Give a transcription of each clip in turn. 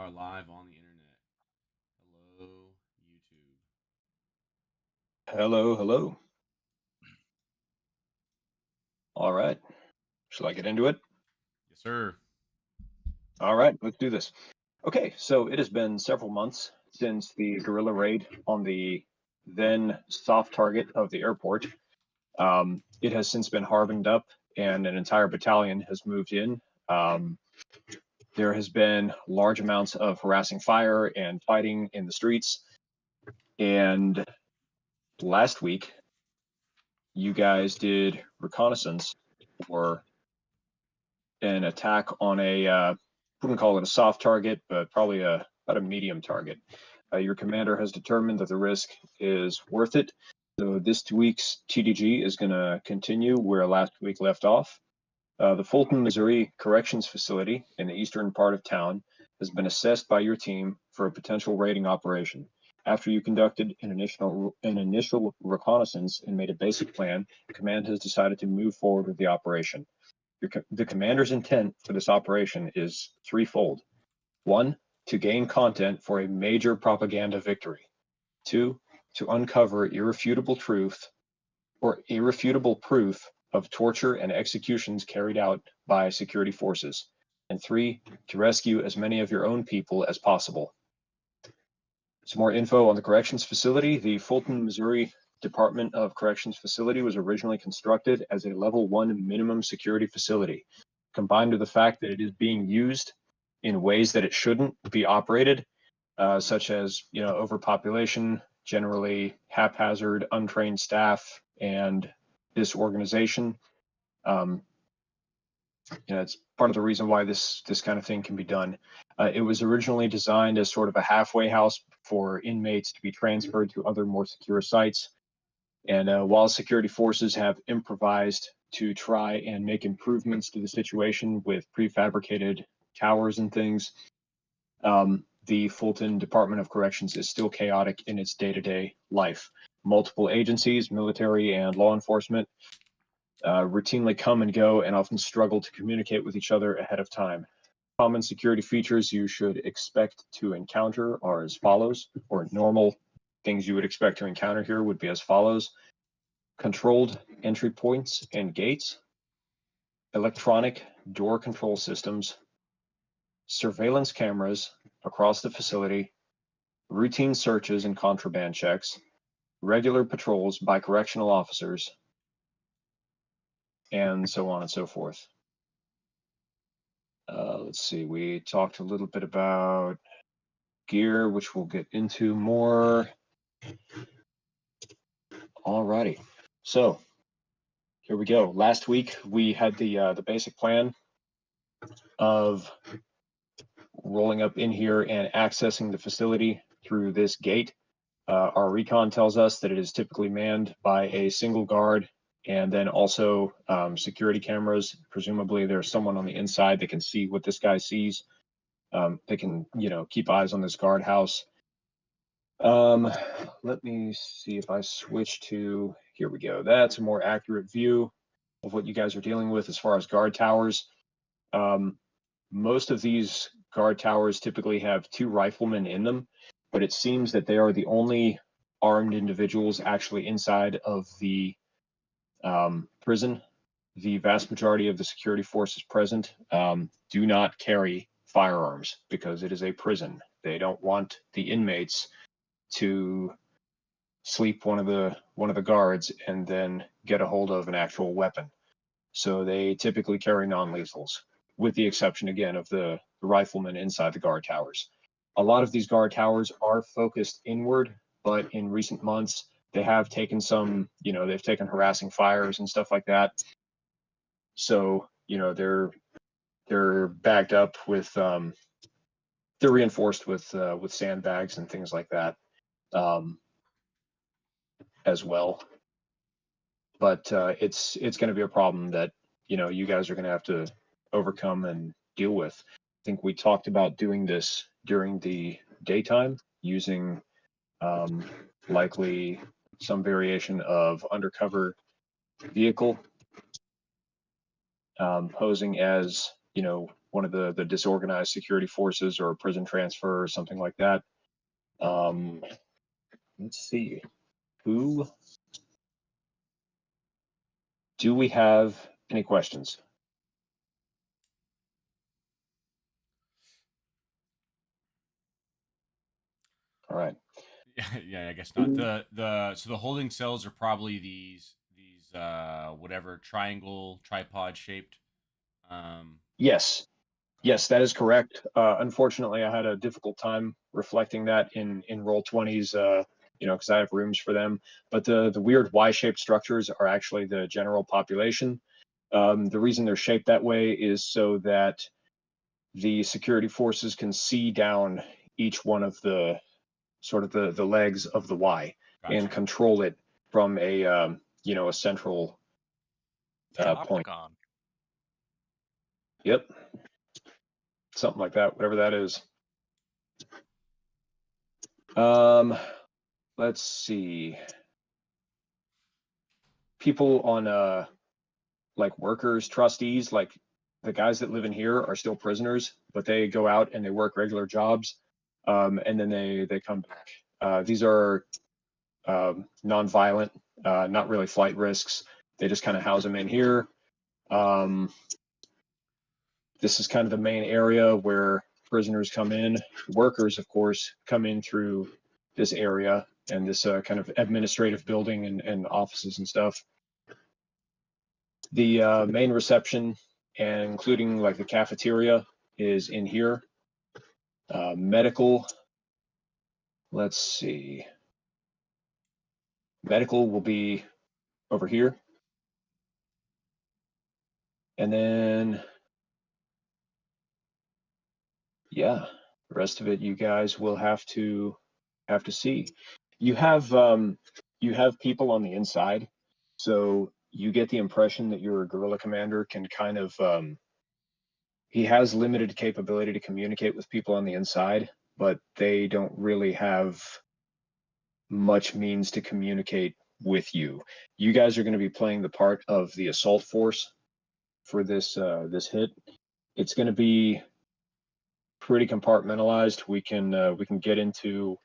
are live on the internet. Hello, YouTube. Hello, hello. All right. Shall I get into it? Yes, sir. All right, let's do this. Okay, so it has been several months since the guerrilla raid on the then soft target of the airport. It has since been hardened up, and an entire battalion has moved in. There has been large amounts of harassing fire and fighting in the streets. And last week, you guys did reconnaissance for an attack on a wouldn't call it a soft target, but probably about a medium target. Your commander has determined that the risk is worth it. So this week's TDG is going to continue where last week left off. The Fulton, Missouri Corrections Facility in the eastern part of town has been assessed by your team for a potential raiding operation. After you conducted an initial reconnaissance and made a basic plan, command has decided to move forward with the operation. The commander's intent for this operation is threefold. 1, to gain content for a major propaganda victory. 2, to uncover irrefutable proof of torture and executions carried out by security forces. And 3, to rescue as many of your own people as possible. Some more info on the corrections facility. The Fulton, Missouri Department of Corrections facility was originally constructed as a level 1 minimum security facility. Combined with the fact that it is being used in ways that it shouldn't be operated, such as overpopulation, generally haphazard, untrained staff, and disorganization. It's part of the reason why this kind of thing can be done. It was originally designed as sort of a halfway house for inmates to be transferred to other more secure sites. And while security forces have improvised to try and make improvements to the situation with prefabricated towers and things, the Fulton Department of Corrections is still chaotic in its day-to-day life. Multiple agencies, military and law enforcement, routinely come and go and often struggle to communicate with each other ahead of time. Common security features you should expect to encounter are as follows, or normal things you would expect to encounter here would be as follows: controlled entry points and gates, electronic door control systems, surveillance cameras across the facility, routine searches and contraband checks, regular patrols by correctional officers, and so on and so forth. Let's see, we talked a little bit about gear, which we'll get into more. Alrighty, so here we go. Last week we had the basic plan of rolling up in here and accessing the facility through this gate. Our recon tells us that it is typically manned by a single guard, and then also security cameras. Presumably there's someone on the inside that can see what this guy sees. They can, keep eyes on this guardhouse. Let me see if I switch to, here we go. That's a more accurate view of what you guys are dealing with as far as guard towers. Most of these guard towers typically have 2 riflemen in them, but it seems that they are the only armed individuals actually inside of the prison. The vast majority of the security forces present do not carry firearms because it is a prison. They don't want the inmates to sleep one of the guards and then get a hold of an actual weapon. So they typically carry non-lethals, with the exception again of the riflemen inside the guard towers. A lot of these guard towers are focused inward, but in recent months they have taken some, they've taken harassing fires and stuff like that. So, they're backed up with, they're reinforced with sandbags and things like that as well. But it's going to be a problem that, you guys are going to have to overcome and deal with. I think we talked about doing this during the daytime using likely some variation of undercover vehicle, posing as, one of the disorganized security forces or a prison transfer or something like that. Let's see. Who do we have any questions? All right. Yeah, I guess not. So the holding cells are probably these whatever triangle tripod shaped. Yes. Okay. Yes, that is correct. Unfortunately, I had a difficult time reflecting that in Roll20s, because I have rooms for them. But the weird Y-shaped structures are actually the general population. The reason they're shaped that way is so that the security forces can see down each one of the sort of the legs of the Y and Gotcha. control it from a central point. Octagon. Yep, something like that, whatever that is. Let's see. People on like workers, trustees, like the guys that live in here are still prisoners, but they go out and they work regular jobs, and then they come back. These are non-violent, not really flight risks. They just kind of house them in here. This is kind of the main area where prisoners come in. Workers, of course, come in through this area and this kind of administrative building and offices and stuff. The main reception, and including like the cafeteria, is in here. Medical, let's see. Medical will be over here. And then, yeah, the rest of it you guys will have to see. You have people on the inside, so you get the impression that your guerrilla commander can kind of he has limited capability to communicate with people on the inside, but they don't really have much means to communicate with you. You guys are going to be playing the part of the assault force for this hit. It's going to be pretty compartmentalized. We can get into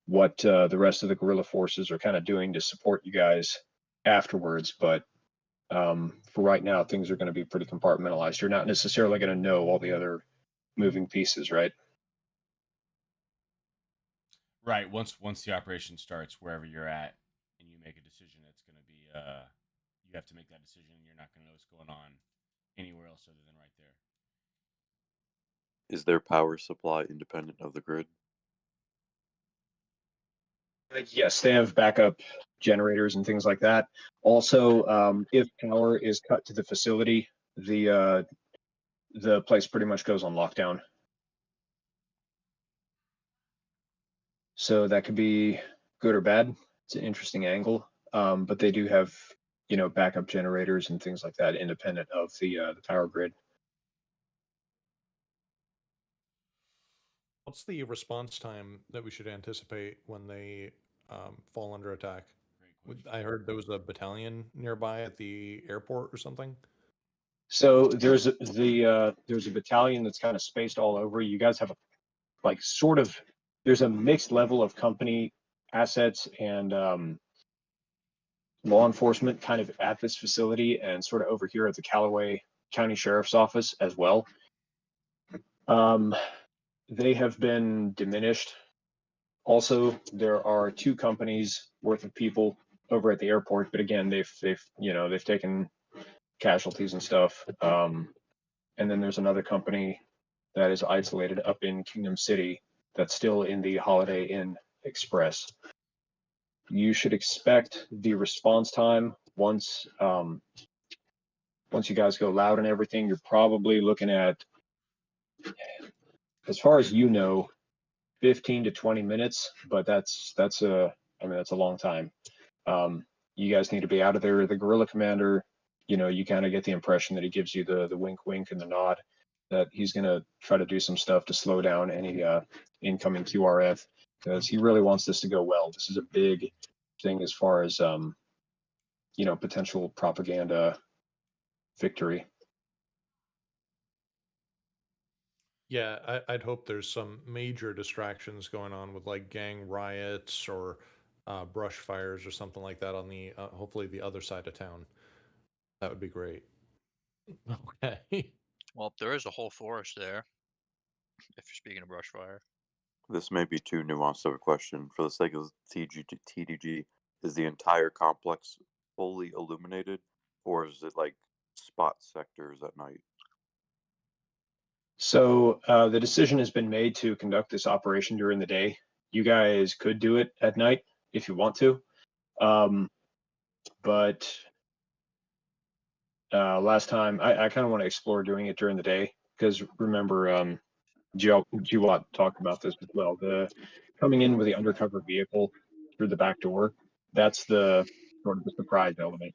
what the rest of the guerrilla forces are kind of doing to support you guys afterwards, but for right now, things are going to be pretty compartmentalized. You're not necessarily going to know all the other moving pieces, right? Right. Once the operation starts, wherever you're at, and you make a decision, it's going to be you have to make that decision. You're not going to know what's going on anywhere else other than right there. Is their power supply independent of the grid? Yes, they have backup generators and things like that. Also, if power is cut to the facility, the place pretty much goes on lockdown. So that could be good or bad. It's an interesting angle, but they do have backup generators and things like that independent of the power grid. What's the response time that we should anticipate when they fall under attack? I heard there was a battalion nearby at the airport or something. So there's a battalion that's kind of spaced all over. You guys have there's a mixed level of company assets and law enforcement kind of at this facility and sort of over here at the Callaway County Sheriff's Office as well. They have been diminished. Also, there are 2 companies worth of people over at the airport, but again, they've taken casualties and stuff. And then there's another company that is isolated up in Kingdom City that's still in the Holiday Inn Express. You should expect the response time once you guys go loud and everything, you're probably looking at, as far as you know, 15 to 20 minutes, but that's a long time. You guys need to be out of there. The guerrilla commander, you kind of get the impression that he gives you the wink wink and the nod that he's going to try to do some stuff to slow down any incoming QRF, because he really wants this to go well. This is a big thing as far as potential propaganda victory. Yeah, I'd hope there's some major distractions going on with like gang riots or brush fires or something like that on the hopefully the other side of town. That would be great. Okay. Well, there is a whole forest there. If you're speaking of brush fire, This may be too nuanced of a question. For the sake of TDG, is the entire complex fully illuminated, or is it like spot sectors at night? So the decision has been made to conduct this operation during the day. You guys could do it at night if you want to, but last time I kind of want to explore doing it during the day because remember, GWOT talked about this as well. The coming in with the undercover vehicle through the back door, that's the sort of the surprise element.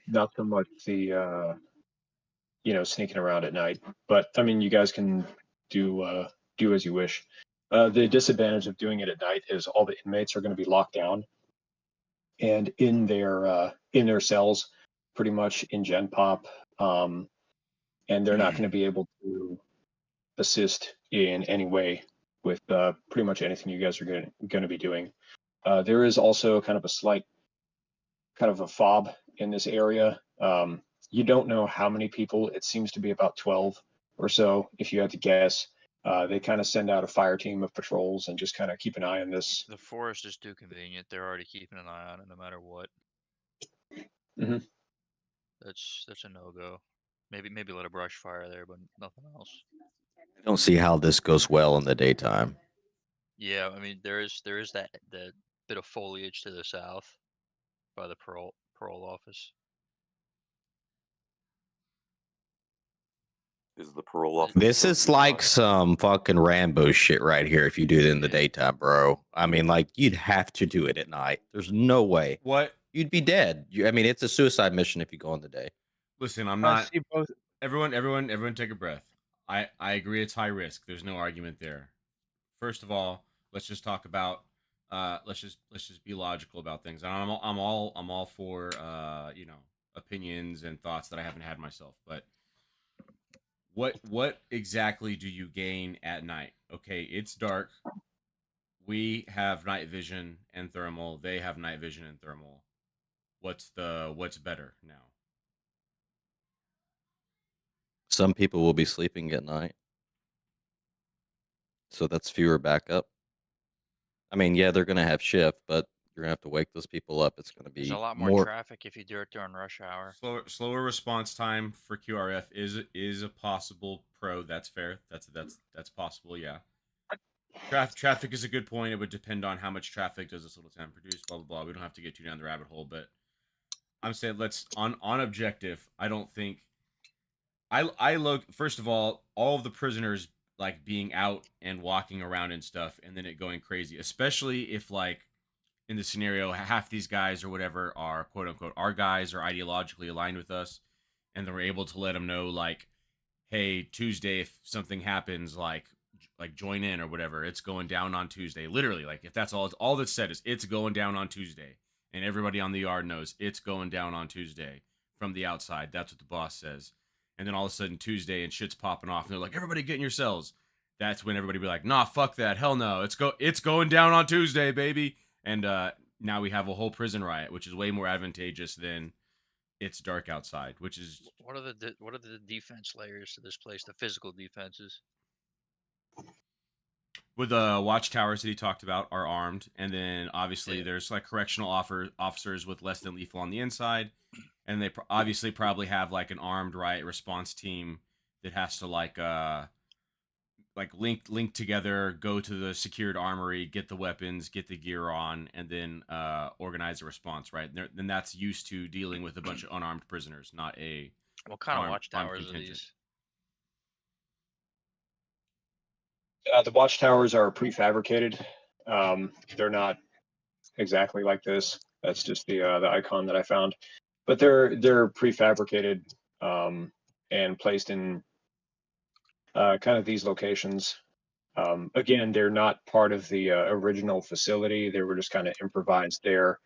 Not so much the sneaking around at night. But I mean, you guys can do as you wish. The disadvantage of doing it at night is all the inmates are going to be locked down and in their cells, pretty much in Gen Pop, and they're not going to be able to assist in any way with pretty much anything you guys are going to be doing. There is also kind of a slight kind of a fob in this area. You don't know how many people. It seems to be about 12 or so, if you had to guess. They kind of send out a fire team of patrols and just kind of keep an eye on this. the forest is too convenient. They're already keeping an eye on it, no matter what. Mhm. That's a no go. Maybe let a brush fire there, but nothing else. I don't see how this goes well in the daytime. Yeah, I mean there is that bit of foliage to the south by the parole office. Is the parole office? This supposed is to be like locked? some fucking Rambo shit right here if you do it in the Yeah. daytime, bro. I mean, like, you'd have to do it at night. There's no way. What? You'd be dead. I mean, it's a suicide mission if you go in the day. Listen, I'm I not. see both. Everyone, take a breath. I agree it's high risk. There's no argument there. First of all, let's just talk about. Let's just be logical about things. And I'm all for opinions and thoughts that I haven't had myself. But what exactly do you gain at night? Okay, it's dark. We have night vision and thermal. They have night vision and thermal. What's better now? Some people will be sleeping at night. So that's fewer backup. I mean, yeah, they're going to have shift, but you're going to have to wake those people up. It's going to There's be a lot more traffic if you do it during rush hour. Slower response time for QRF is a possible pro. That's fair. That's possible. Yeah. Traffic is a good point. It would depend on how much traffic does this little town produce. Blah blah blah. We don't have to get too down the rabbit hole, but I'm saying let's on objective. I don't think I look first of all of the prisoners like being out and walking around and stuff, and then it going crazy, especially if like in the scenario half these guys or whatever are quote unquote our guys or ideologically aligned with us, and then we're able to let them know like, hey, Tuesday if something happens like join in or whatever, it's going down on Tuesday. Literally, like if that's all that's said is it's going down on Tuesday, and everybody on the yard knows it's going down on Tuesday from the outside. That's what the boss says. And then all of a sudden Tuesday and shit's popping off, and they're like, everybody get in your cells. That's when everybody be like, nah, fuck that, hell no, it's going down on Tuesday, baby. And now we have a whole prison riot, which is way more advantageous than it's dark outside, which is What are the defense layers to this place? The physical defenses. with the watchtowers that he talked about are armed, and then obviously there's like correctional officers with less than lethal on the inside, and they obviously probably have like an armed riot response team that has to like link together, go to the secured armory, get the weapons, get the gear on, and then organize a response. Right, then that's used to dealing with a bunch of unarmed prisoners, not a. What kind of armed watchtowers are contingent. these? The watchtowers are prefabricated. They're not exactly like this. That's just the icon that I found, but they're prefabricated and placed in kind of these locations. Again, they're not part of the original facility. They were just kind of improvised there.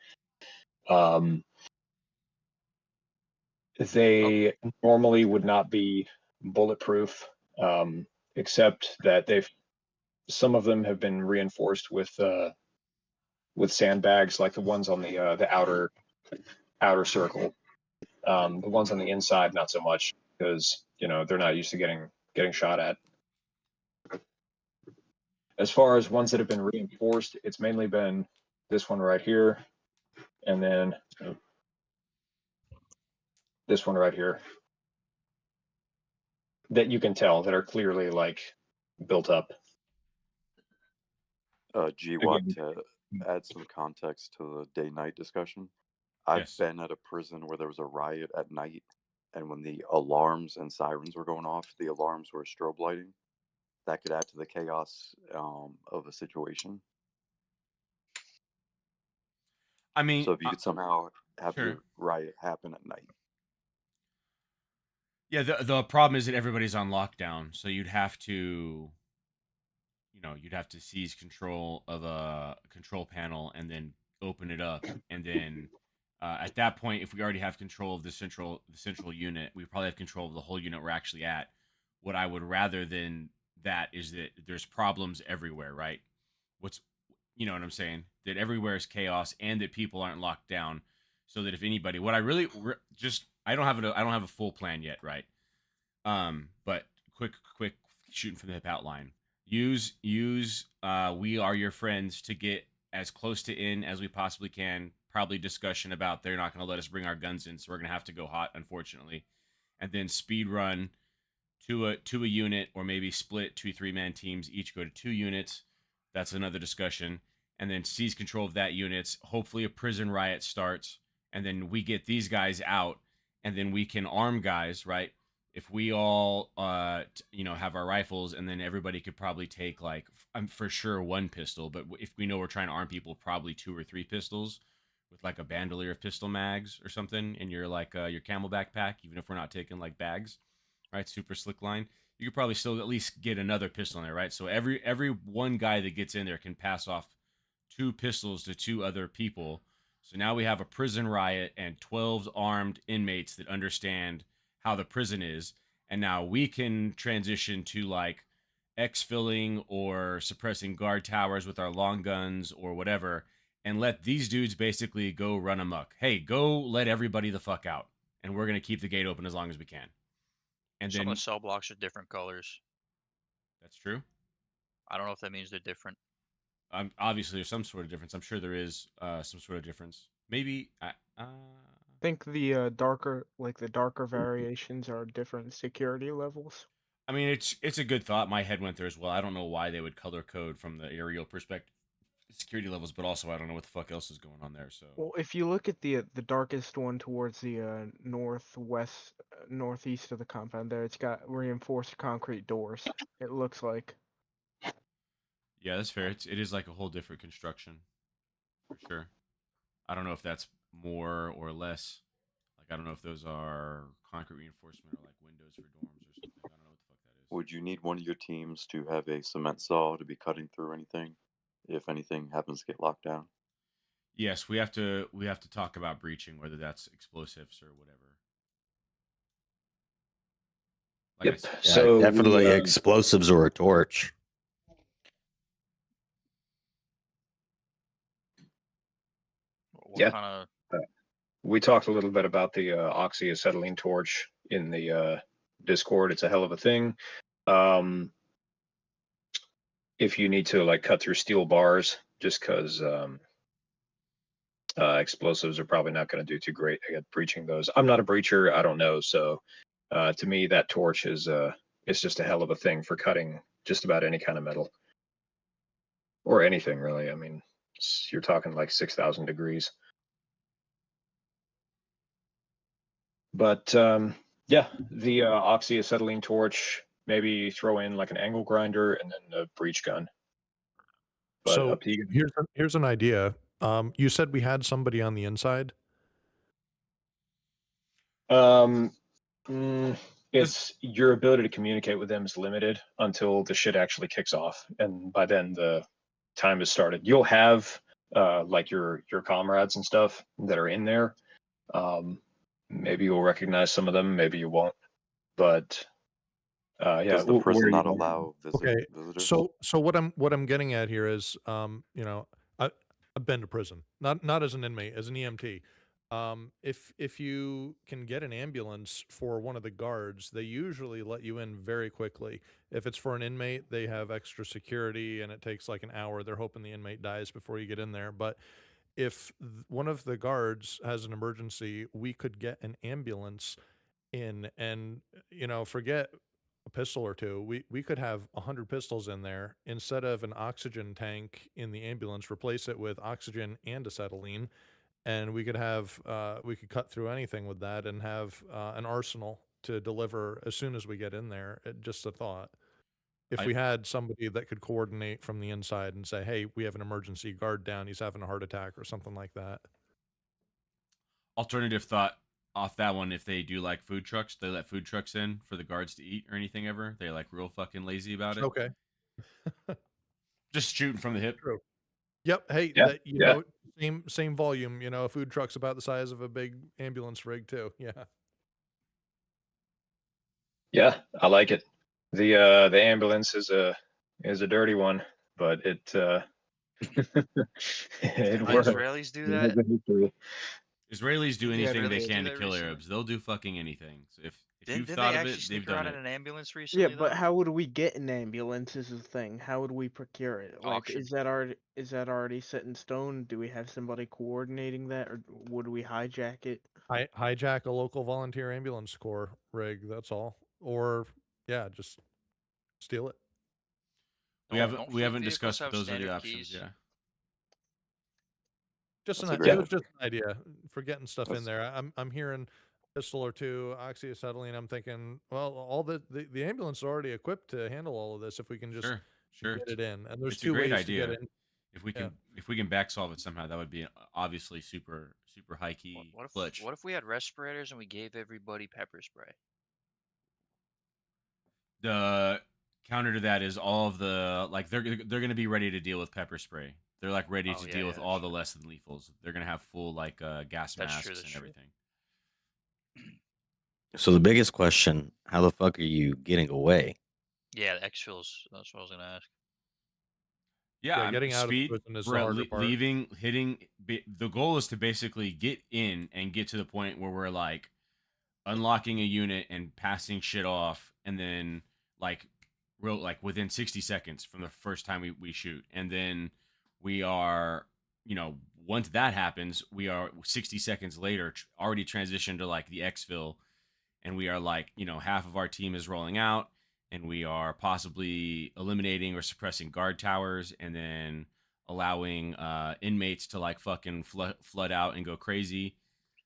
They normally would not be bulletproof, except that some of them have been reinforced with sandbags, like the ones on the outer circle. The ones on the inside, not so much, because they're not used to getting shot at. As far as ones that have been reinforced, it's mainly been this one right here, and then this one right here, that you can tell that are clearly like built up. GWOT, to add some context to the day-night discussion, I've Yes. been at a prison where there was a riot at night, and when the alarms and sirens were going off, the alarms were strobe lighting. That could add to the chaos of a situation. I mean, So if you could somehow have sure. your riot happen at night. Yeah, the problem is that everybody's on lockdown, so you'd have to seize control of a control panel and then open it up, and then at that point, if we already have control of the central unit, we probably have control of the whole unit we're actually at. What I would rather than that is that there's problems everywhere, right? You know what I'm saying? That everywhere is chaos and that people aren't locked down, so that if anybody, what I really I don't have a full plan yet, right? But quick shooting from the hip outline. Use we are your friends to get as close to in as we possibly can. Probably discussion about they're not going to let us bring our guns in, so we're going to have to go hot, unfortunately. And then speed run to a unit, or maybe split 2-3-man teams, each go to 2 units. That's another discussion. And then seize control of that units. Hopefully a prison riot starts, and then we get these guys out, and then we can arm guys, right? If we all have our rifles, and then everybody could probably take, like, I'm for sure 1 pistol, but if we know we're trying to arm people, probably 2 or 3 pistols with like a bandolier of pistol mags or something in your your camel backpack, even if we're not taking like bags, right? Super slick line. You could probably still at least get another pistol in there, right? So every one guy that gets in there can pass off 2 pistols to 2 other people. So now we have a prison riot and 12 armed inmates that understand how the prison is, and now we can transition to like exfilling or suppressing guard towers with our long guns or whatever, and let these dudes basically go run amok. Hey, go let everybody the fuck out, and we're gonna keep the gate open as long as we can. And Some then of the cell blocks are different colors. that's true. I don't know if that means they're different. Obviously, there's some sort of difference. I'm sure there is some sort of difference. Maybe. I think the darker variations are different security levels. I mean, it's a good thought. My head went there as well. I don't know why they would color code from the aerial perspective, security levels, but also I don't know what the fuck else is going on there. So Well, if you look at the darkest one towards the northeast of the compound there, it's got reinforced concrete doors. It looks like. yeah, that's fair. It is like a whole different construction, for sure. I don't know if that's more or less. Like, I don't know if those are concrete reinforcement or like windows for dorms or something. I don't know what the fuck that is. Would you need one of your teams to have a cement saw to be cutting through anything if anything happens to get locked down? Yes, we have to talk about breaching, whether that's explosives or whatever. Like I Yep. said, Yeah, So definitely explosives or a torch. What Yeah. kind of we talked a little bit about the oxyacetylene torch in the Discord. It's a hell of a thing. If you need to like cut through steel bars, just because explosives are probably not going to do too great at breaching those. I'm not a breacher. I don't know. So to me, that torch is it's just a hell of a thing for cutting just about any kind of metal or anything really. I mean, you're talking like 6,000 degrees. But yeah, the oxyacetylene torch, maybe throw in like an angle grinder and then a breach gun. But So up to you. here's an idea. You said we had somebody on the inside. It's your ability to communicate with them is limited until the shit actually kicks off, and by then the time has started. You'll have like your comrades and stuff that are in there. Maybe you'll recognize some of them, maybe you won't. But Yeah. Does the where prison are you not going? allow Okay, visitors? so what I'm getting at here is, you know, I've been to prison, not as an inmate, as an EMT. If you can get an ambulance for one of the guards, they usually let you in very quickly. If it's for an inmate, they have extra security, and it takes like an hour. They're hoping the inmate dies before you get in there. But if one of the guards has an emergency, we could get an ambulance in, and you know, forget a pistol or two. We could have 100 pistols in there. Instead of an oxygen tank in the ambulance, replace it with oxygen and acetylene, and we could cut through anything with that and have an arsenal to deliver as soon as we get in there. Just a thought. If I we had somebody that could coordinate from the inside and say, "Hey, we have an emergency guard down. He's having a heart attack," or something like that. alternative thought off that one, if they do like food trucks, they let food trucks in for the guards to eat or anything ever. They're like real fucking lazy about it. Okay. Just shooting from the hip. True. Yep. Hey, Yeah. that you Yeah. know, same volume. You know, a food truck's about the size of a big ambulance rig too. Yeah. Yeah. I like it. The ambulance is a dirty one, but it it Didn't the works. Israelis do It has that? a history. Israelis do Yeah, anything they Israelis can do to that kill recently? Arabs. They'll do fucking anything. So if you've Didn't thought they of actually it, sneak they've around done in it. an ambulance Yeah, recently? but though? how would we get an ambulance is the thing. How would we procure it? Like, Auction. is that already set in stone? Do we have somebody coordinating that, or would we hijack it? Hijack a local volunteer ambulance corps rig. That's all. Or yeah, just steal it. We Don't haven't fleet vehicles discussed, but have those are the standard options. keys? Yeah. Just That's an a great it was idea. just an idea for getting stuff in That's there. I'm hearing pistol or two, oxyacetylene. I'm thinking, well, all the ambulance is already equipped to handle all of this if we can just Sure. Sure. get it in. And there's It's a two great ways to get idea. in. If we Yeah. can back solve it somehow, that would be obviously super high key clutch. What if we had respirators and we gave everybody pepper spray? The counter to that is all of the like they're going to be ready to deal with pepper spray. They're like ready Oh to yeah, deal yeah, with that's all the true. less than lethals. They're going to have full like gas That's true. masks That's and true. everything. So the biggest question: how the fuck are you getting away? Yeah, the exfils. That's what I was gonna ask. Yeah, Yeah, getting out of the speed, prison is the bro, harder part. leaving, hitting. The goal is to basically get in and get to the point where we're like unlocking a unit and passing shit off, and then like like within 60 seconds from the first time we shoot, and then we are, you know, once that happens, we are 60 seconds later already transitioned to like the exfil, and we are like, you know, half of our team is rolling out, and we are possibly eliminating or suppressing guard towers, and then allowing inmates to like fucking flood out and go crazy.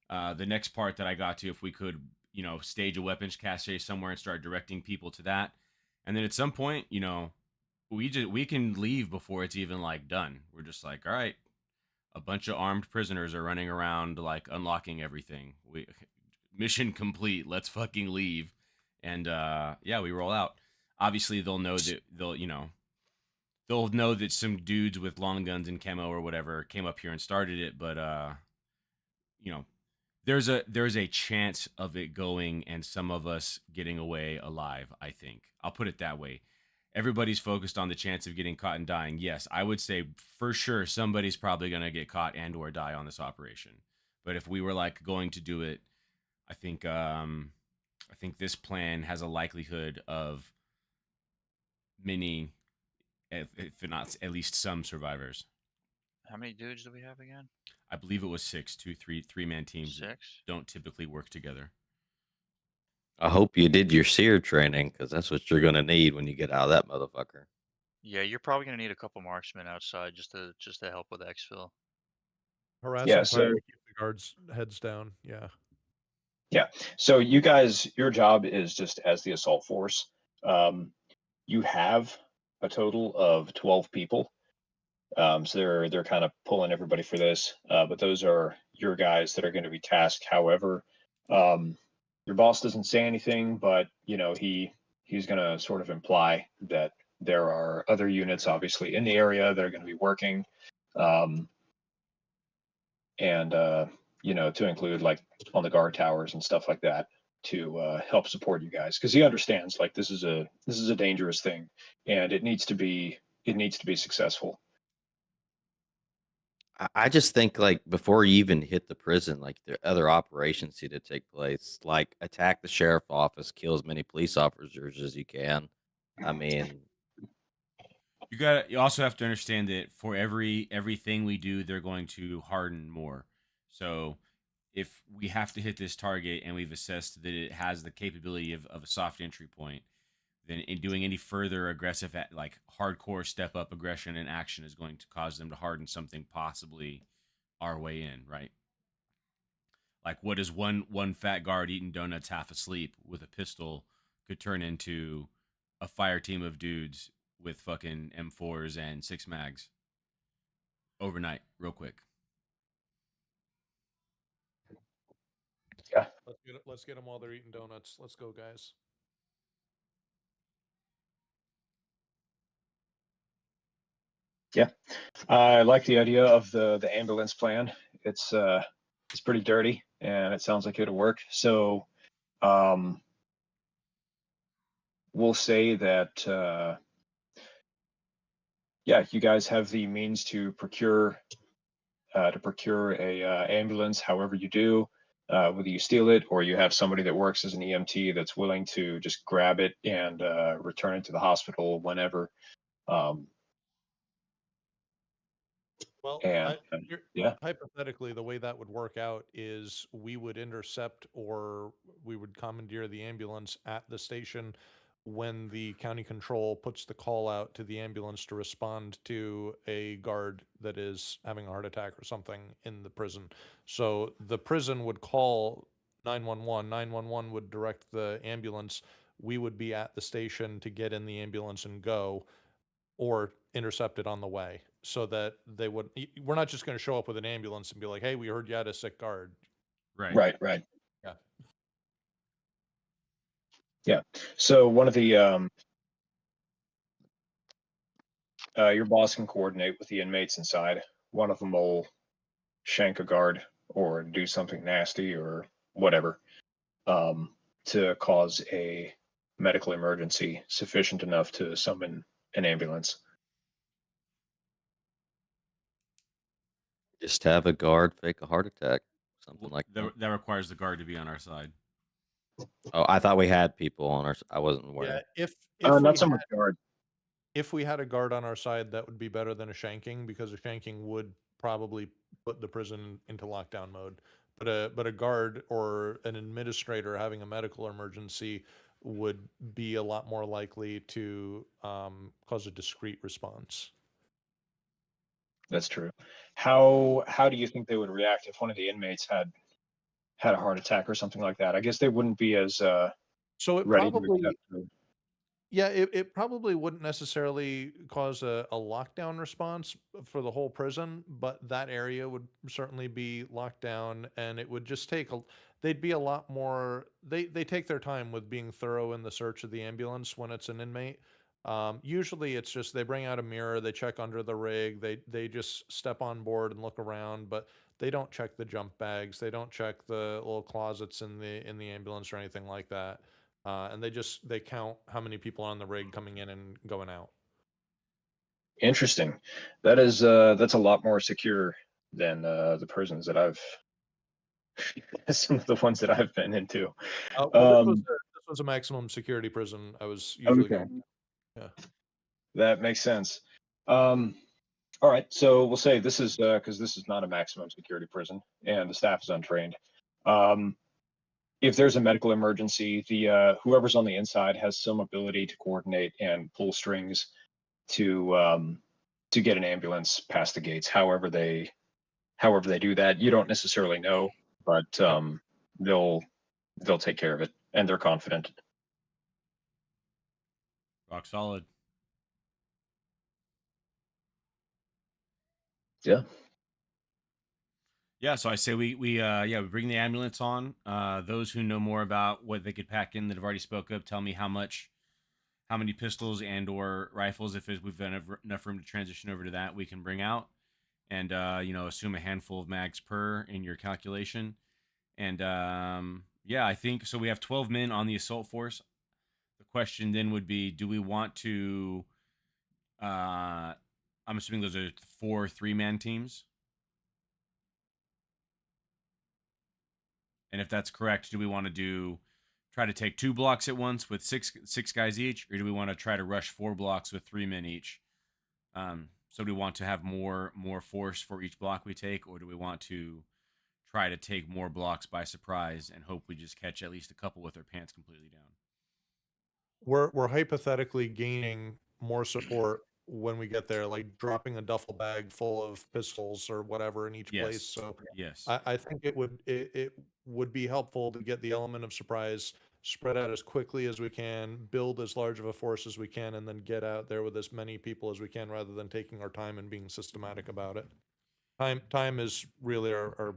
The next part that I got to, if we could, you know, stage a weapons cache somewhere and start directing people to that, and then at some point, you know, we can leave before it's even like done. We're just like, all right, a bunch of armed prisoners are running around like unlocking everything. We mission complete. Let's fucking leave. And yeah, we roll out. Obviously, they'll know that they'll know that some dudes with long guns and camo or whatever came up here and started it. But you know, there's a chance of it going and some of us getting away alive. I think I'll put it that way. Everybody's focused on the chance of getting caught and dying. Yes, I would say for sure somebody's probably going to get caught and or die on this operation. But if we were like going to do it, I think this plan has a likelihood of many, if not at least some survivors. How many dudes do we have again? I believe it was 6, 3-man teams that 6. don't typically work together. I hope you did your seer training, because that's what you're gonna need when you get out of that motherfucker. Yeah, you're probably gonna need a couple marksmen outside just to help with exfil. Harass Yeah, and so- fire to keep the guards' heads down. Yeah. Yeah. So you guys, your job is just as the assault force. You have a total of 12 people. So they're kind of pulling everybody for this. But those are your guys that are going to be tasked. However, your boss doesn't say anything, but you know he's going to sort of imply that there are other units, obviously, in the area that are going to be working, and you know, to include like on the guard towers and stuff like that. to help support you guys, because he understands like this is a dangerous thing, and it needs to be successful. I just think like before you even hit the prison, like the other operations need to take place. Like attack the sheriff office, kill as many police officers as you can. I mean, You also have to understand that for everything we do, they're going to harden more. So if we have to hit this target and we've assessed that it has the capability of a soft entry point, then in doing any further aggressive, like hardcore step up aggression and action is going to cause them to harden something possibly our way in, right? Like what is one fat guard eating donuts half asleep with a pistol could turn into a fire team of dudes with fucking M4s and 6 mags overnight, real quick. Yeah. Let's get them while they're eating donuts. Let's go, guys. Yeah, I like the idea of the ambulance plan. It's pretty dirty, and it sounds like it'll work. So, we'll say that yeah, you guys have the means to procure a ambulance. However, you do, whether you steal it or you have somebody that works as an EMT that's willing to just grab it and return it to the hospital whenever. Um, Well, and yeah, hypothetically, the way that would work out is we would intercept or we would commandeer the ambulance at the station when the county control puts the call out to the ambulance to respond to a guard that is having a heart attack or something in the prison. So the prison would call 911, 911 would direct the ambulance. We would be at the station to get in the ambulance and go, or intercepted on the way, so that they would. We're not just going to show up with an ambulance and be like, "Hey, we heard you had a sick guard." Right. right. Yeah. Yeah. So one of the your boss can coordinate with the inmates inside. One of them will shank a guard or do something nasty or whatever, to cause a medical emergency sufficient enough to summon an ambulance. just have a guard fake a heart attack, something like that. That requires the guard to be on our side. Oh, I thought we had people on our. I wasn't aware. Yeah. If Not we so had, much guard. if we had a guard on our side, that would be better than a shanking, because a shanking would probably put the prison into lockdown mode. But a guard or an administrator having a medical emergency would be a lot more likely to cause a discreet response. That's true. How do you think they would react if one of the inmates had a heart attack or something like that? I guess they wouldn't be as So it ready to probably, accept it. yeah, it probably wouldn't necessarily cause a lockdown response for the whole prison, but that area would certainly be locked down, and it would just take they'd be a lot more, they take their time with being thorough in the search of the ambulance when it's an inmate. Usually it's just they bring out a mirror, they check under the rig, they just step on board and look around, but they don't check the jump bags, they don't check the little closets in the ambulance or anything like that. And they count how many people are on the rig coming in and going out. Interesting. That's a lot more secure than the prisons that I've some of the ones that I've been into. Well, this was a maximum security prison I was usually Okay. going to. Yeah. That makes sense. All right, so we'll say this is because this is not a maximum security prison and the staff is untrained. If there's a medical emergency, the whoever's on the inside has some ability to coordinate and pull strings to get an ambulance past the gates. However they do that, you don't necessarily know, but they'll take care of it, and they're confident. Rock solid. Yeah. Yeah, so I say we bring the ambulance on. Those who know more about what they could pack in that have already spoke up, tell me how many pistols and or rifles, if we've got enough room to transition over to that, we can bring out, and assume a handful of mags per in your calculation, and Yeah, I think so. We have 12 men on the assault force. The question then would be, do we want to? I'm assuming those are 4 3-man teams. And if that's correct, do we want to try to take 2 blocks at once with six guys each, or do we want to try to rush 4 blocks with 3 men each? So do we want to have more force for each block we take, or do we want to try to take more blocks by surprise and hope we just catch at least a couple with their pants completely down? We're hypothetically gaining more support when we get there, like dropping a duffel bag full of pistols or whatever in each place. Yes. So Yes. I think it would be helpful to get the element of surprise spread out as quickly as we can, build as large of a force as we can, and then get out there with as many people as we can, rather than taking our time and being systematic about it. Time is really our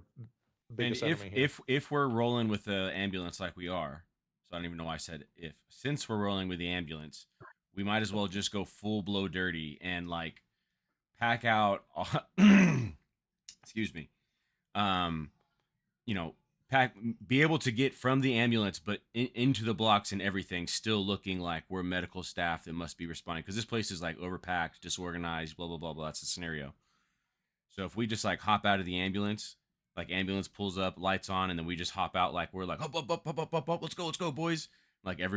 And biggest enemy here. if we're rolling with the ambulance like we are, so I don't even know why I said if. Since we're rolling with the ambulance, we might as well just go full blow dirty and like pack out. Excuse me. Um, you know, be able to get from the ambulance, but into the blocks and everything, still looking like we're medical staff that must be responding, because this place is like overpacked, disorganized, blah blah blah blah. That's the scenario. So if we just like hop out of the ambulance, like ambulance pulls up, lights on, and then we just hop out like we're like up, let's go, boys. Like Yep.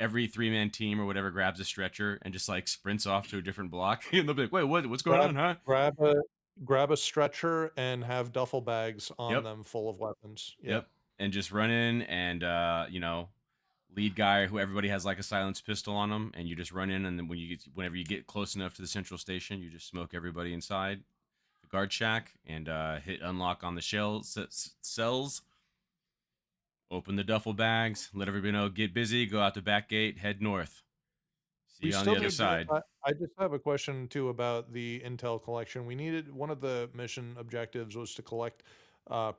every 3-man team or whatever grabs a stretcher and just like sprints off to a different block, and they'll be like, wait, what's going on, huh? Grab a stretcher and have duffel bags on Yep, them full of weapons. yep, and just run in and lead guy who everybody has like a silenced pistol on them, and you just run in, and then whenever you get close enough to the central station, you just smoke everybody inside the guard shack and hit unlock on the cells. Open the duffel bags, let everybody know, get busy, go out the back gate, head north. See you on the other side. I just have a question too about the intel collection. We needed, one of the mission objectives was to collect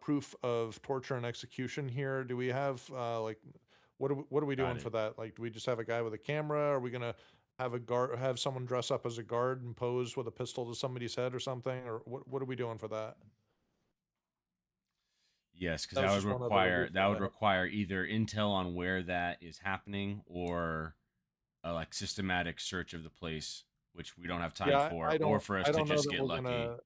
proof of torture and execution here. Do we have like what are we doing for that? Like, do we just have a guy with a camera? Are we gonna have someone dress up as a guard and pose with a pistol to somebody's head or something? Or what are we doing for that? Yes, because That was that would just one other idea require either intel on where that is happening, or a like systematic search of the place, which we don't have time Yeah, for, I or don't for us I to don't know just that get we're lucky. gonna.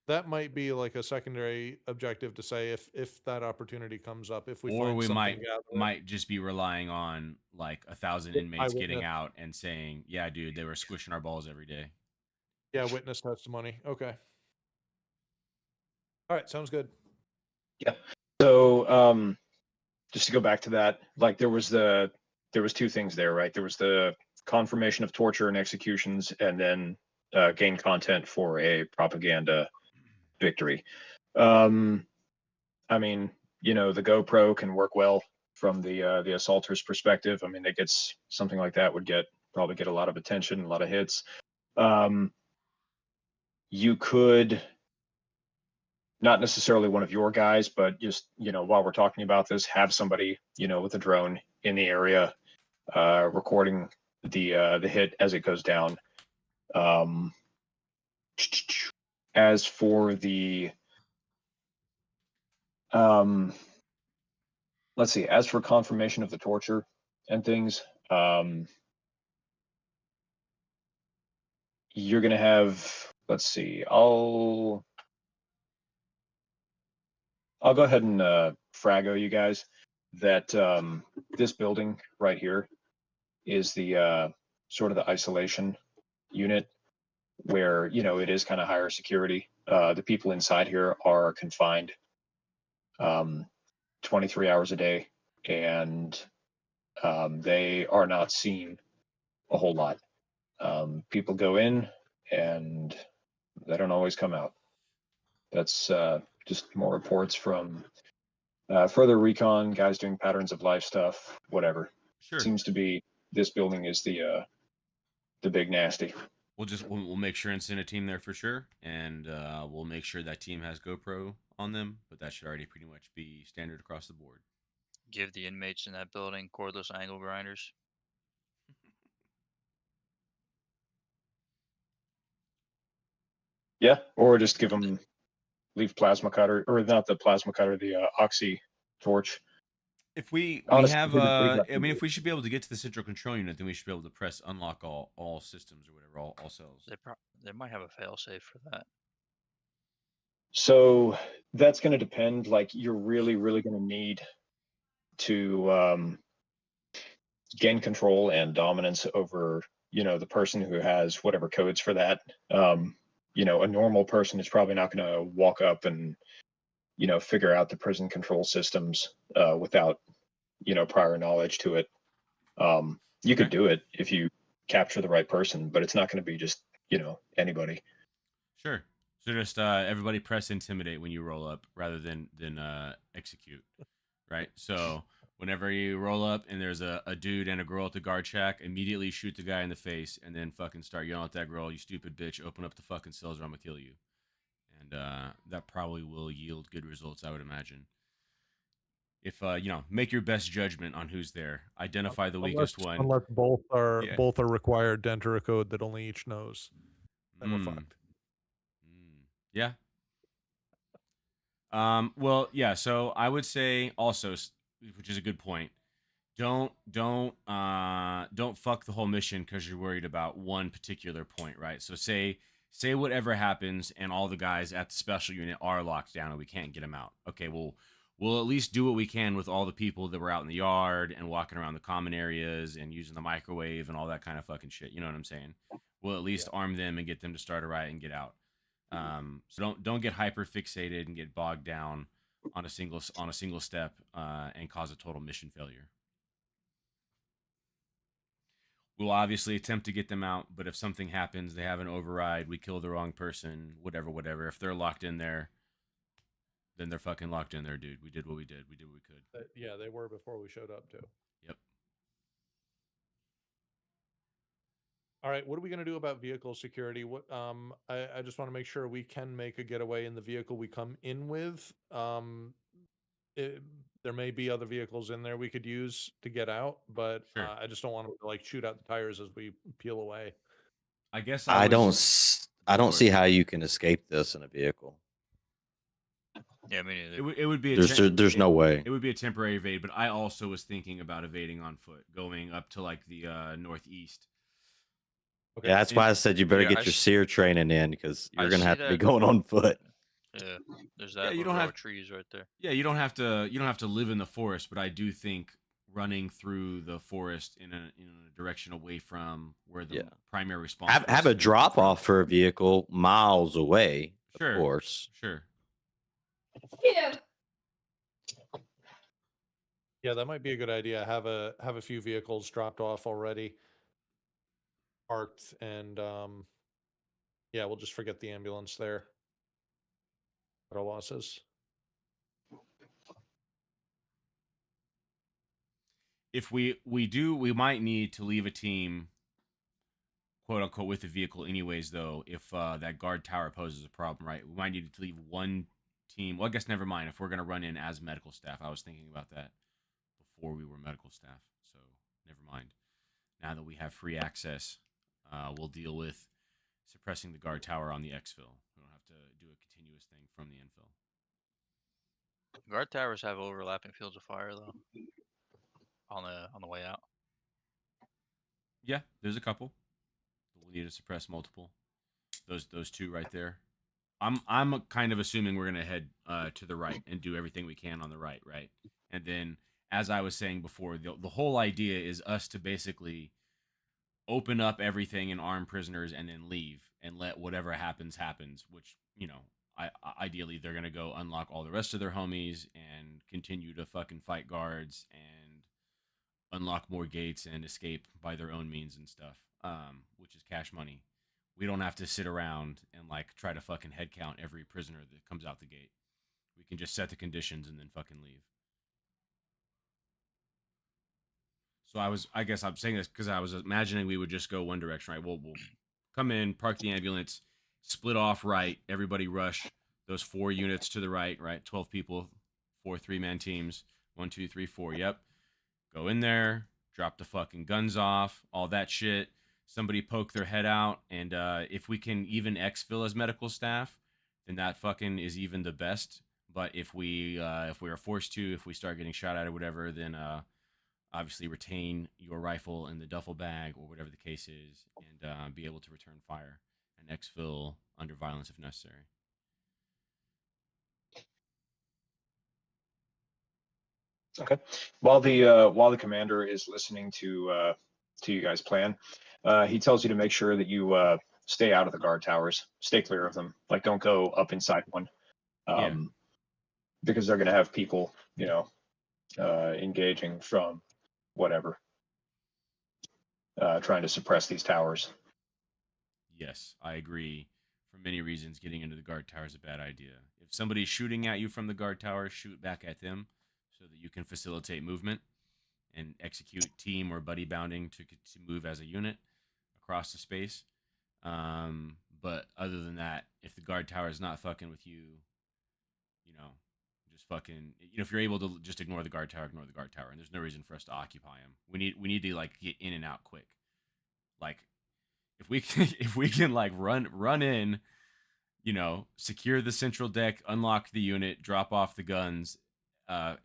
That might be like a secondary objective to say if that opportunity comes up, if we Or find we something, gather it. might just be relying on like 1,000 inmates getting Eyewitness. out and saying, "Yeah, dude, they were squishing our balls every day." Yeah, witness testimony. Okay. All right, sounds good. Yeah. So just to go back to that, like there was 2 things there, right? There was the confirmation of torture and executions, and then gain content for a propaganda victory. I mean, the GoPro can work well from the assaulter's perspective. I mean, it gets something like that would probably get a lot of attention, a lot of hits. You could, not necessarily one of your guys, but just while we're talking about this, have somebody with a drone in the area recording the hit as it goes down. As for the let's see, as for confirmation of the torture and things, you're gonna have, let's see, I'll go ahead and frago you guys that this building right here is the sort of the isolation unit where it is kind of higher security. The people inside here are confined 23 hours a day, and they are not seen a whole lot. People go in and they don't always come out. That's just more reports from further recon, guys doing patterns of life stuff, whatever. Sure. Seems to be this building is the big nasty. We'll make sure and send a team there for sure, and we'll make sure that team has GoPro on them, but that should already pretty much be standard across the board. Give the inmates in that building cordless angle grinders. Yeah, or just give them, leave plasma cutter, or not the plasma cutter, the oxy torch. If we Honestly, have because it's I exactly mean, if we should be able to get to the central control unit, then we should be able to press unlock all systems or whatever, all cells. They might have a failsafe for that. so that's going to depend. Like, you're really going to need to gain control and dominance over, the person who has whatever codes for that. A normal person is probably not going to walk up and, figure out the prison control systems without, prior knowledge to it. You could Okay. do it if you capture the right person, but it's not going to be just, anybody. Sure. So just everybody press intimidate when you roll up rather than execute, right? So whenever you roll up and there's a dude and a girl at the guard shack, immediately shoot the guy in the face and then fucking start yelling at that girl, "You stupid bitch, open up the fucking cells or I'm gonna kill you." And that probably will yield good results, I would imagine. If make your best judgment on who's there. Identify the weakest one. Unless both are Yeah. required to enter a code that only each knows, then we're fucked. Yeah. Well, yeah. So I would say also, which is a good point. Don't fuck the whole mission because you're worried about one particular point, right? So say whatever happens and all the guys at the special unit are locked down and we can't get them out. Okay, well, we'll at least do what we can with all the people that were out in the yard and walking around the common areas and using the microwave and all that kind of fucking shit. You know what I'm saying? We'll at least arm them and get them to start a riot and get out. So don't get hyper fixated and get bogged down on a single step and cause a total mission failure. We'll obviously attempt to get them out, but if something happens, they have an override, we kill the wrong person, whatever. If they're locked in there, then they're fucking locked in there, dude. We did what we did. We did what we could. Yeah, they were before we showed up too. Yep. All right, what are we going to do about vehicle security? What I just want to make sure we can make a getaway in the vehicle we come in with. There may be other vehicles in there we could use to get out, but Sure. I just don't want to like shoot out the tires as we peel away. I guess I don't for see it. how you can escape this in a vehicle. Yeah, me neither. It would be There's no way. It would be a temporary evade, but I also was thinking about evading on foot, going up to like the northeast. Okay. Yeah, that's why I said you better Yeah, get your seer training in because I you're gonna see have to be that. going on foot. Yeah, there's that. you Yeah, don't have- trees right there. Yeah, you don't have to live in the forest, but I do think running through the forest in a direction away from where the primary response Have a drop off for a vehicle miles away, Sure. of course. Sure. Yeah, that might be a good idea. Have a few vehicles dropped off already, parked, and yeah, we'll just forget the ambulance there. Our losses. If we might need to leave a team, quote unquote, with the vehicle anyways, though, if that guard tower poses a problem, right? We might need to leave one team. Well, I guess never mind. If we're gonna run in as medical staff, I was thinking about that before we were medical staff, so never mind. Now that we have free access, we'll deal with suppressing the guard tower on the exfil. We don't have to do a continuous thing from the infill. Guard towers have overlapping fields of fire though. On the way out. Yeah, there's a couple. We'll need to suppress multiple. Those two right there. I'm kind of assuming we're gonna head to the right and do everything we can on the right, and then as I was saying before, the whole idea is us to basically open up everything and arm prisoners and then leave and let whatever happens, which, ideally they're going to go unlock all the rest of their homies and continue to fucking fight guards and unlock more gates and escape by their own means and stuff, which is cash money. We don't have to sit around and like try to fucking head count every prisoner that comes out the gate. We can just set the conditions and then fucking leave. So I guess I'm saying this because I was imagining we would just go one direction, right? We'll come in, park the ambulance, split off right, everybody rush those 4 units to the right, 12 people, 4 3-man teams, 1, 2, 3, 4. Yep. Go in there, drop the fucking guns off, all that shit. Somebody poke their head out, and if we can even exfil as medical staff, then that fucking is even the best. But if we are forced to, if we start getting shot at or whatever, then obviously retain your rifle in the duffel bag or whatever the case is, and be able to return fire and exfil under violence if necessary. Okay. While the commander is listening to you guys plan, he tells you to make sure that you stay out of the guard towers, stay clear of them. Like, don't go up inside one, Yeah. because they're gonna have people, engaging from whatever, trying to suppress these towers. Yes, I agree. For many reasons, getting into the guard tower is a bad idea. If somebody's shooting at you from the guard tower, shoot back at them so that you can facilitate movement and execute team or buddy bounding to move as a unit across the space. But other than that, if the guard tower is not fucking with you, just fucking, if you're able to just ignore the guard tower, ignore the guard tower, and there's no reason for us to occupy them. We need to like get in and out quick. Like, if we can, if we can like run in, secure the central deck, unlock the unit, drop off the guns,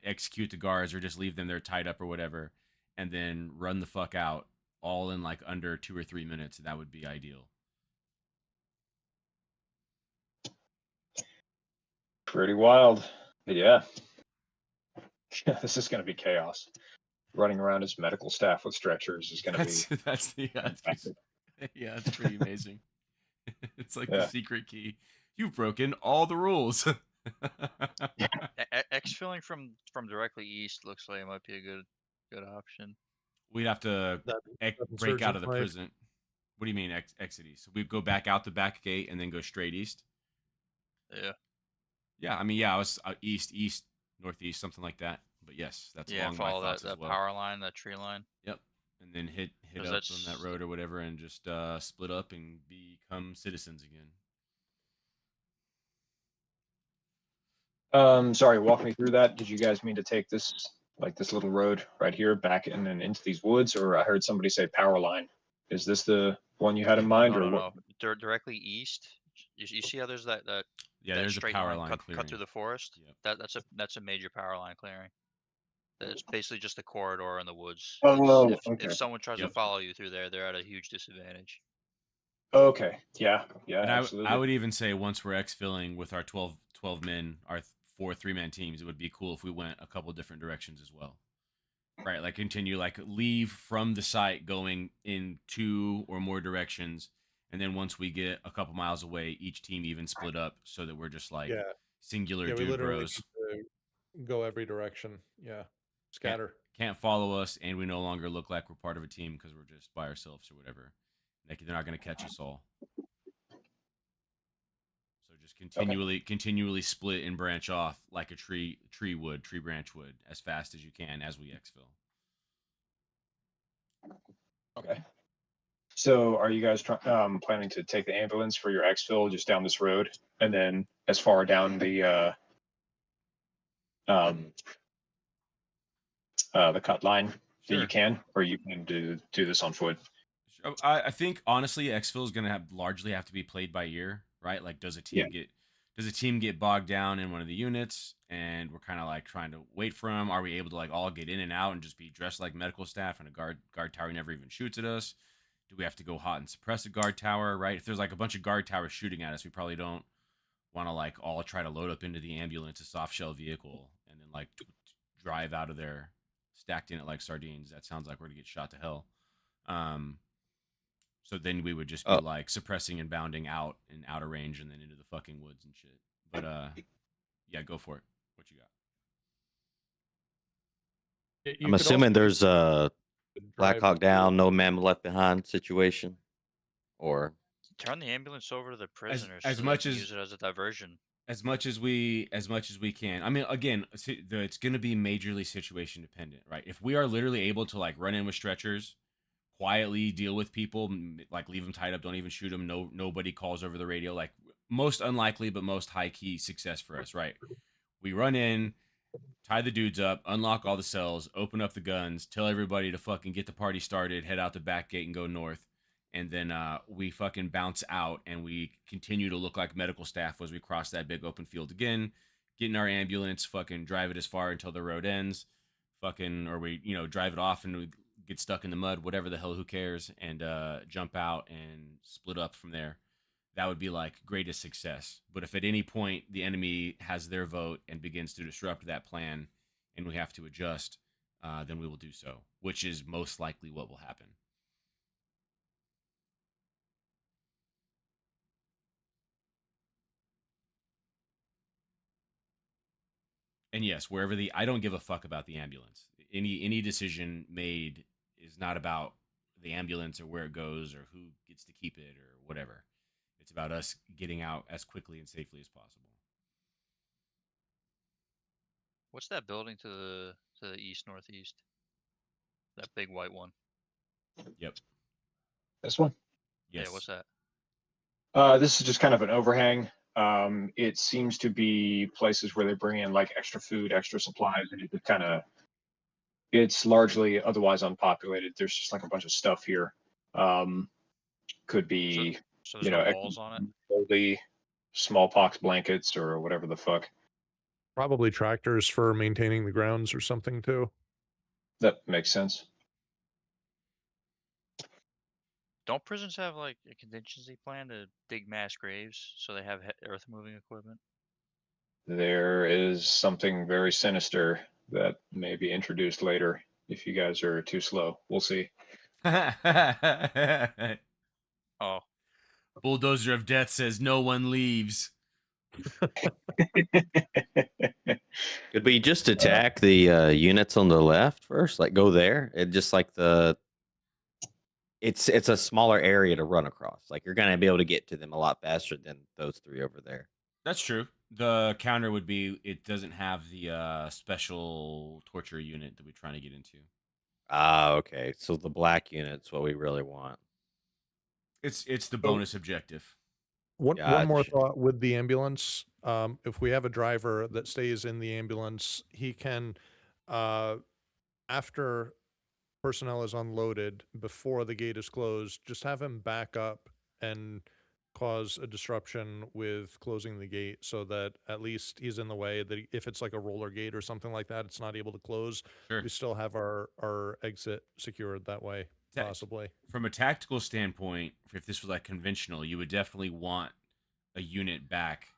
execute the guards, or just leave them there tied up or whatever, and then run the fuck out, all in like under 2 or 3 minutes, that would be ideal. Pretty wild. But yeah. This is going to be chaos. Running around as medical staff with stretchers is going to be. That's it's pretty amazing. It's like the secret key. You've broken all the rules. Exfilling from directly east looks like it might be a good option. We'd have to break out of the prison. What do you mean exit east? So we'd go back out the back gate and then go straight east? Yeah. Yeah, I mean, I was east, northeast, something like that. But yes, that's along my follow thoughts that as well. power line, that tree line. Yep. And then hit up on that road or whatever and just split up and become citizens again. Sorry, walk me through that. Did you guys mean to take this little road right here back and then into these woods, or I heard somebody say power line? Is this the one you had in mind, or what? No. Directly east. You see how there's that there's straight a power line cut through the forest. Yep. That's a major power line clearing. It's basically just a corridor in the woods. Okay. If someone tries to follow you through there, they're at a huge disadvantage. Okay. Yeah. And Absolutely. I would even say once we're exfilling with our 12 men, our 4 3-man teams, it would be cool if we went a couple different directions as well. Right, like continue, like leave from the site going in 2 or more directions, and then once we get a couple miles away, each team even split up so that we're just like singular dude we literally bros. Go every direction. Yeah, scatter. Can't follow us, and we no longer look like we're part of a team because we're just by ourselves or whatever. Like, they're not going to catch us all. So just continually split and branch off like a tree branch would, as fast as you can as we exfil. Okay. So are you guys planning to take the ambulance for your exfil just down this road, and then as far down the cut line that you can, or you can do this on foot? I think honestly, exfil is going to largely have to be played by ear, right? Like, does a team get bogged down in one of the units, and we're kind of like trying to wait for them? Are we able to like all get in and out and just be dressed like medical staff, and a guard tower never even shoots at us? Do we have to go hot and suppress a guard tower, right? If there's like a bunch of guard towers shooting at us, we probably don't want to like all try to load up into the ambulance, a soft shell vehicle, and then like drive out of there stacked in it like sardines. That sounds like we're gonna get shot to hell. So then we would just be like suppressing and bounding out and out of range and then into the fucking woods and shit. But yeah, go for it. What you got? I'm assuming there's a Black Hawk down, no man left behind situation, or turn the ambulance over to the prisoners as much as use it as a diversion. As much as we can. I mean, again, it's going to be majorly situation dependent, right? If we are literally able to like run in with stretchers, quietly deal with people, like leave them tied up, don't even shoot them, nobody calls over the radio, like most unlikely but most high key success for us, right? We run in, tie the dudes up, unlock all the cells, open up the guns, tell everybody to fucking get the party started, head out the back gate and go north. And then we fucking bounce out and we continue to look like medical staff as we cross that big open field again, get in our ambulance, fucking drive it as far until the road ends, fucking, or we, drive it off and we get stuck in the mud, whatever the hell, who cares, and jump out and split up from there. That would be like greatest success. But if at any point the enemy has their vote and begins to disrupt that plan and we have to adjust, then we will do so, which is most likely what will happen. And yes, wherever I don't give a fuck about the ambulance. Any decision made is not about the ambulance or where it goes or who gets to keep it or whatever. It's about us getting out as quickly and safely as possible. What's that building to the east northeast? That big white one. Yep. This one. Yes. Yeah, what's that? This is just kind of an overhang. It seems to be places where they bring in like extra food, extra supplies, and it kind of, it's largely otherwise unpopulated. There's just like a bunch of stuff here. Could be, So there's no walls on it? Moldy smallpox blankets or whatever the fuck. Probably tractors for maintaining the grounds or something too. That makes sense. Don't prisons have like a contingency plan to dig mass graves so they have earth moving equipment? There is something very sinister that may be introduced later if you guys are too slow. We'll see. Oh, Bulldozer of Death says no one leaves. Could we just attack the units on the left first? Like go there? It just like it's a smaller area to run across. Like you're gonna be able to get to them a lot faster than those three over there. That's true. The counter would be it doesn't have the special torture unit that we're trying to get into. Ah, okay. So the black unit's what we really want. It's the bonus objective. One more Gotcha. thought with the ambulance. If we have a driver that stays in the ambulance, he can, after personnel is unloaded, before the gate is closed, just have him back up and cause a disruption with closing the gate so that at least he's in the way, that if it's like a roller gate or something like that, it's not able to close. Sure. We still have our exit secured that way, possibly. From a tactical standpoint, if this was like conventional, you would definitely want a unit back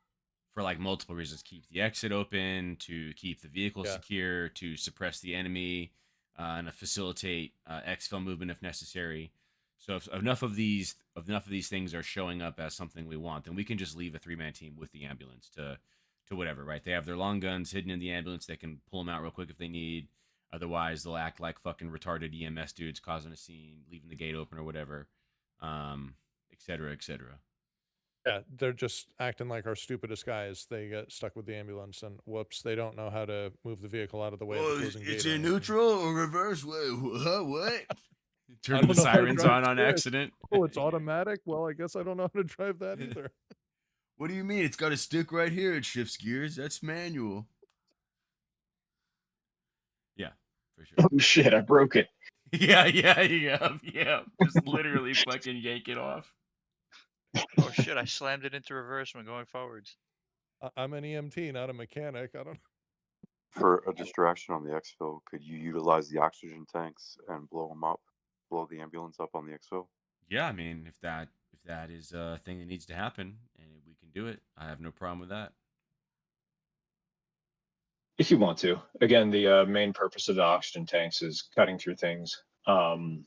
for like multiple reasons: keep the exit open, to keep the vehicle secure, to suppress the enemy, and to facilitate exfil movement if necessary. So if enough of these things are showing up as something we want, then we can just leave a 3-man team with the ambulance to whatever, right? They have their long guns hidden in the ambulance. They can pull them out real quick if they need. Otherwise, they'll act like fucking retarded EMS dudes, causing a scene, leaving the gate open or whatever, et cetera, et cetera. Yeah, they're just acting like our stupidest guys. They get stuck with the ambulance, and whoops, they don't know how to move the vehicle out of the way of the closing gate. It's in neutral or reverse way. What? Turn the know how to sirens drive on steering. accident. Oh, it's automatic? Well, I guess I don't know how to drive that either. What do you mean? It's got a stick right here. It shifts gears. That's manual. Yeah, for sure. Oh shit, I broke it. Yeah. Just literally fucking yank it off. Oh shit, I slammed it into reverse when going forwards. I'm an EMT, not a mechanic. I don't know. For a distraction on the exfil, could you utilize the oxygen tanks and blow them up, blow the ambulance up on the exfil? Yeah, I mean, if that is a thing that needs to happen and we can do it, I have no problem with that. If you want to. Again, the main purpose of the oxygen tanks is cutting through things. But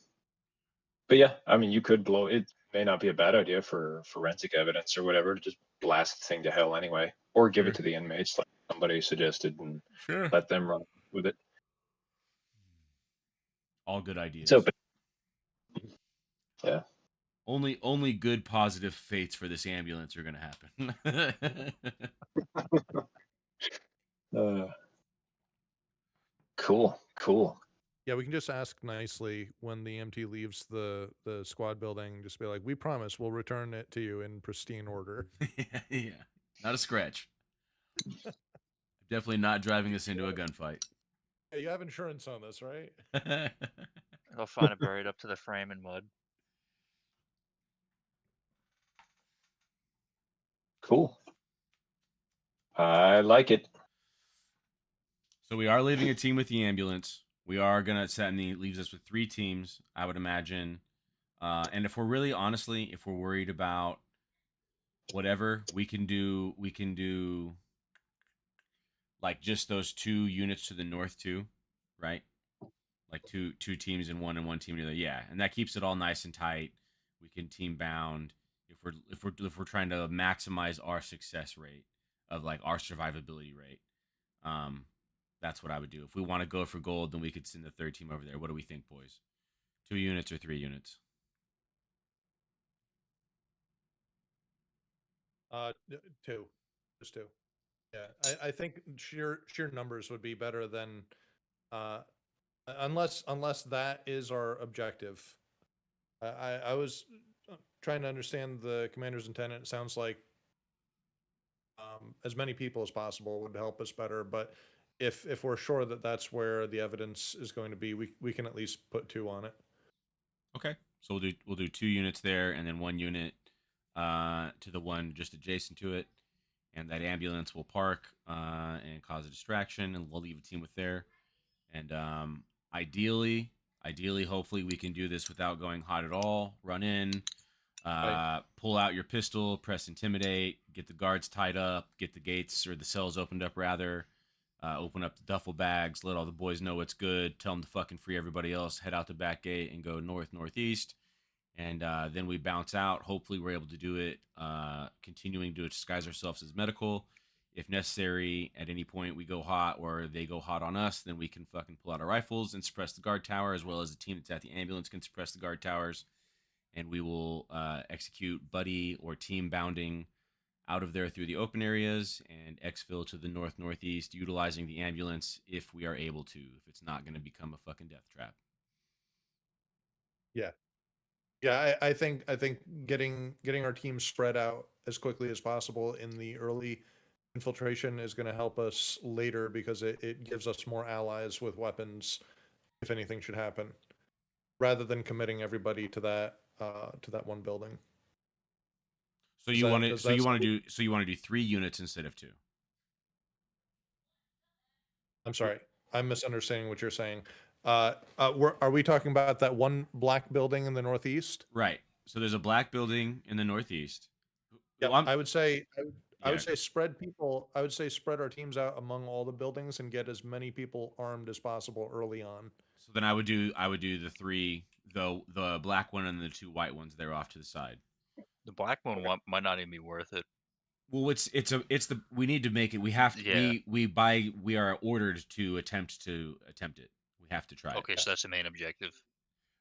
yeah, I mean, you could blow it. May not be a bad idea for forensic evidence or whatever to just blast the thing to hell anyway, or give it to the inmates like somebody suggested and let them run with it. All good ideas. So, yeah. Only good positive fates for this ambulance are gonna happen. Cool. Yeah, we can just ask nicely when the EMT leaves the squad building, just be like, we promise we'll return it to you in pristine order. Yeah. Not a scratch. Definitely not driving us into a gunfight. Yeah, you have insurance on this, right? They'll find it buried up to the frame in mud. Cool. I like it. So we are leaving a team with the ambulance. We are gonna set, and it leaves us with 3 teams, I would imagine. And if we're really honestly, if we're worried about whatever, we can do. We can do like just those 2 units to the north too, right? Like two teams in one and one team in the other. Yeah, and that keeps it all nice and tight. We can team bound if we're trying to maximize our success rate of like our survivability rate. Um, that's what I would do. If we want to go for gold, then we could send the third team over there. What do we think, boys? 2 units or 3 units? Two, just two. Yeah, I think sheer numbers would be better than, uh, unless that is our objective. I was trying to understand the commander's intent. It sounds like as many people as possible would help us better. But if we're sure that that's where the evidence is going to be, we can at least put 2 on it. Okay, so we'll do 2 units there, and then 1 unit to the one just adjacent to it, and that ambulance will park and cause a distraction, and we'll leave a team with there. And ideally, hopefully, we can do this without going hot at all. Run in, Right. pull out your pistol, press intimidate, get the guards tied up, get the gates or the cells opened up rather. Open up the duffel bags, let all the boys know what's good, tell them to fucking free everybody else, head out the back gate and go northeast. And then we bounce out. Hopefully, we're able to do it, continuing to disguise ourselves as medical. If necessary, at any point we go hot or they go hot on us, then we can fucking pull out our rifles and suppress the guard tower, as well as the team that's at the ambulance can suppress the guard towers. And we will execute buddy or team bounding out of there through the open areas and exfil to the northeast, utilizing the ambulance if we are able to. If it's not going to become a fucking death trap. Yeah. Yeah, I think getting our team spread out as quickly as possible in the early infiltration is going to help us later because it gives us more allies with weapons if anything should happen, rather than committing everybody to that one building. So Does you that- want to does so that you want to sound- do so you want to do 3 units instead of 2. I'm sorry, I'm misunderstanding what you're saying. Are we talking about that one black building in the northeast? Right. So there's a black building in the northeast. Yeah, Well, I would say I would yeah. say spread people. I would say spread our teams out among all the buildings and get as many people armed as possible early on. So then I would do the 3, the black one and the 2 white ones. They're off to the side. The black one might not even be worth it. Well, it's the we need to make it. We have to. Yeah. We are ordered to attempt it. We have to try Okay, it. so that's the main objective.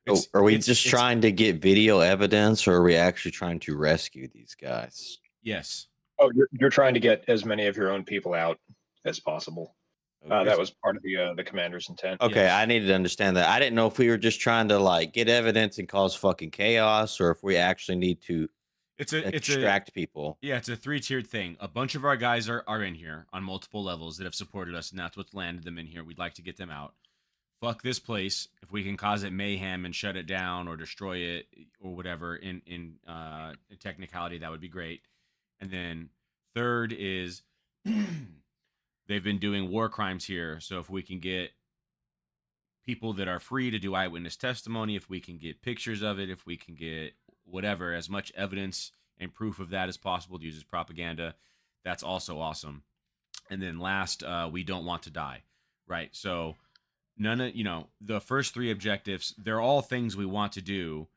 So are we just trying to get video evidence, or are we actually trying to rescue these guys? Yes. Oh, you're trying to get as many of your own people out as possible. That was part of the commander's intent. Okay, Yes. I needed to understand that. I didn't know if we were just trying to like get evidence and cause fucking chaos, or if we actually need to extract people. Yeah, it's a 3-tiered thing. A bunch of our guys are in here on multiple levels that have supported us, and that's what's landed them in here. We'd like to get them out. Fuck this place. If we can cause it mayhem and shut it down or destroy it or whatever in technicality, that would be great. And then third is they've been doing war crimes here, so if we can get people that are free to do eyewitness testimony, if we can get pictures of it, if we can get whatever, as much evidence and proof of that as possible to use as propaganda, that's also awesome. And then last, we don't want to die, right? So none of the first 3 objectives, they're all things we want to do,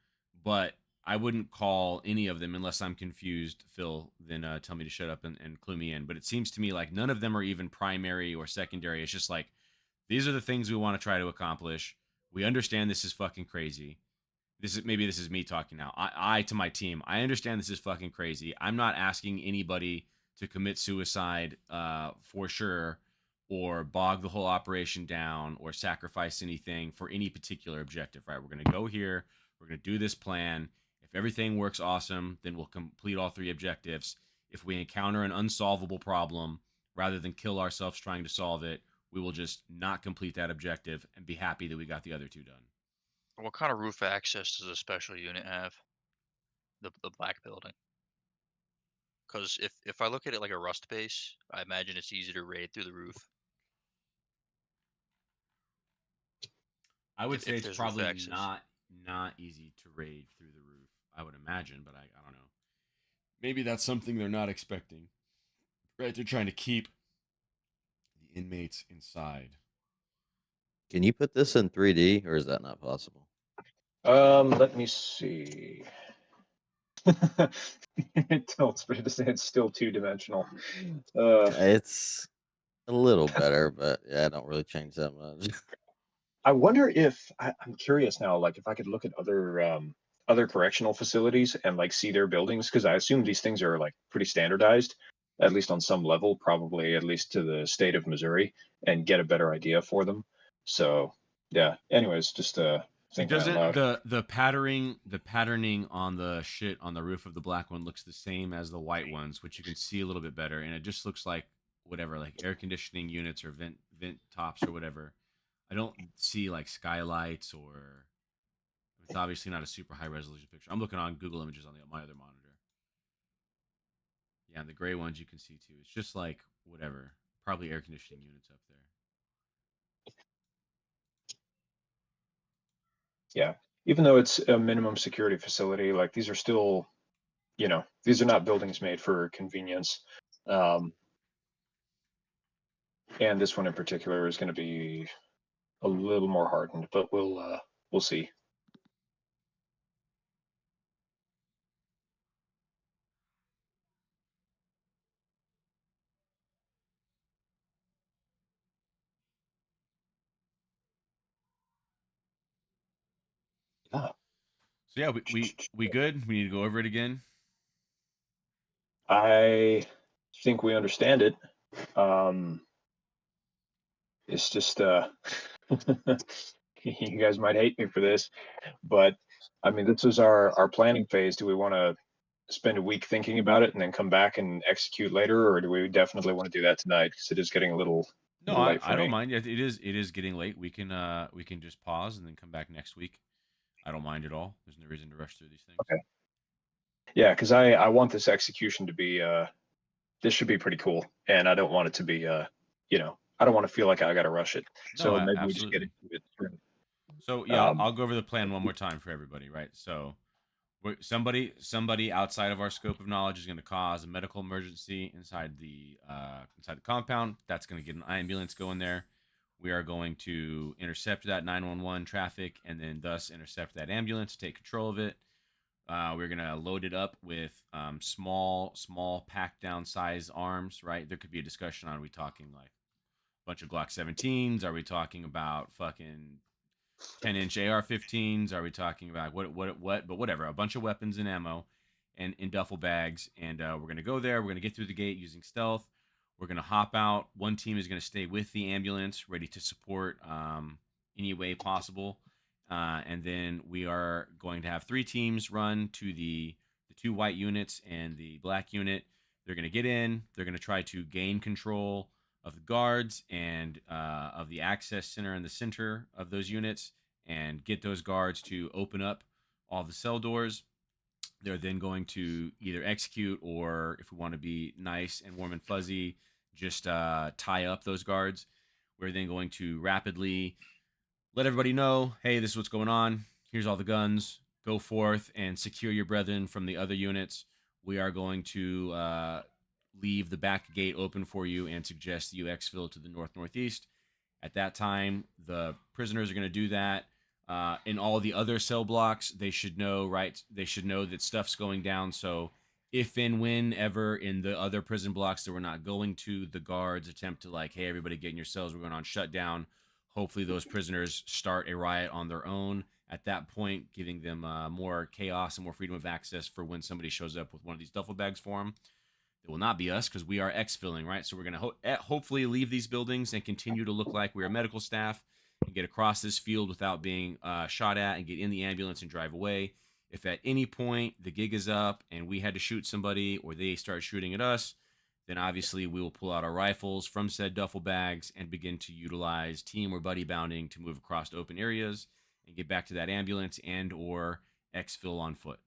but I wouldn't call any of them, unless I'm confused, Phil, then tell me to shut up and clue me in. But it seems to me like none of them are even primary or secondary. It's just like, these are the things we want to try to accomplish. We understand this is fucking crazy. This is me talking now. I to my team, I understand this is fucking crazy. I'm not asking anybody to commit suicide for sure, or bog the whole operation down, or sacrifice anything for any particular objective, right? We're going to go here. We're going to do this plan. If everything works awesome, then we'll complete all 3 objectives. If we encounter an unsolvable problem, rather than kill ourselves trying to solve it, we will just not complete that objective and be happy that we got the other 2 done. What kind of roof access does a special unit have? The black building. Because if I look at it like a rust base, I imagine it's easy to raid through the roof. I would If say it's there's roof probably access. not easy to raid through the roof. I would imagine, but I don't know. Maybe that's something they're not expecting. Right? They're trying to keep the inmates inside. Can you put this in 3D, or is that not possible? Let me see. It tilts, but it's still two-dimensional. It's a little better, but yeah, I don't really change that much. I wonder if I'm curious now, like if I could look at other correctional facilities and like see their buildings, because I assume these things are like pretty standardized, at least on some level, probably at least to the state of Missouri, and get a better idea for them. So yeah. Anyways, just It thinking out doesn't loud. the patterning on the shit on the roof of the black one looks the same as the white ones, which you can see a little bit better, and it just looks like whatever, like air conditioning units or vent tops or whatever. I don't see like skylights or it's obviously not a super high resolution picture. I'm looking on Google Images on my other monitor. Yeah, and the gray ones you can see too. It's just like whatever, probably air conditioning units up there. Yeah. Even though it's a minimum security facility, like these are still, these are not buildings made for convenience. And this one in particular is going to be a little more hardened, but we'll see. Yeah. So yeah, we good. We need to go over it again. I think we understand it. It's just you guys might hate me for this, but I mean this is our planning phase. Do we want to spend a week thinking about it and then come back and execute later, or do we definitely want to do that tonight? Because it is getting a little No, late for I don't me. mind. It is getting late. We can just pause and then come back next week. I don't mind at all. There's no reason to rush through these things. Okay. Yeah, because I want this execution to be this should be pretty cool, and I don't want it to be I don't want to feel like I got to rush it. No, So maybe we just get absolutely. into it soon. So yeah, Um, I'll go over the plan one more time for everybody. Right. So somebody outside of our scope of knowledge is going to cause a medical emergency inside the compound. That's going to get an ambulance going there. We are going to intercept that 911 traffic and then thus intercept that ambulance, take control of it. We're gonna load it up with small packed down size arms. Right, there could be a discussion on: are we talking like a bunch of Glock 17s? Are we talking about fucking 10-inch AR-15s? Are we talking about what? But whatever, a bunch of weapons and ammo, and in duffel bags. And we're gonna go there. We're gonna get through the gate using stealth. We're gonna hop out. One team is gonna stay with the ambulance, ready to support any way possible. And then we are going to have 3 teams run to the 2 white units and the black unit. They're going to get in. They're going to try to gain control of the guards and of the access center in the center of those units and get those guards to open up all the cell doors. They're then going to either execute or, if we want to be nice and warm and fuzzy, just tie up those guards. We're then going to rapidly let everybody know, hey, this is what's going on. Here's all the guns. Go forth and secure your brethren from the other units. We are going to leave the back gate open for you and suggest you exfil to the northeast. At that time, the prisoners are going to do that. In all the other cell blocks, they should know, right? They should know that stuff's going down. So if and whenever in the other prison blocks that we're not going to, the guards attempt to like, hey, everybody get in your cells. We're going on shutdown. Hopefully those prisoners start a riot on their own. At that point, giving them more chaos and more freedom of access for when somebody shows up with one of these duffel bags for them. It will not be us because we are exfilling, right? So we're going to hopefully leave these buildings and continue to look like we are medical staff and get across this field without being shot at and get in the ambulance and drive away. If at any point the gig is up and we had to shoot somebody or they start shooting at us, then obviously we will pull out our rifles from said duffel bags and begin to utilize team or buddy bounding to move across open areas and get back to that ambulance and or exfil on foot.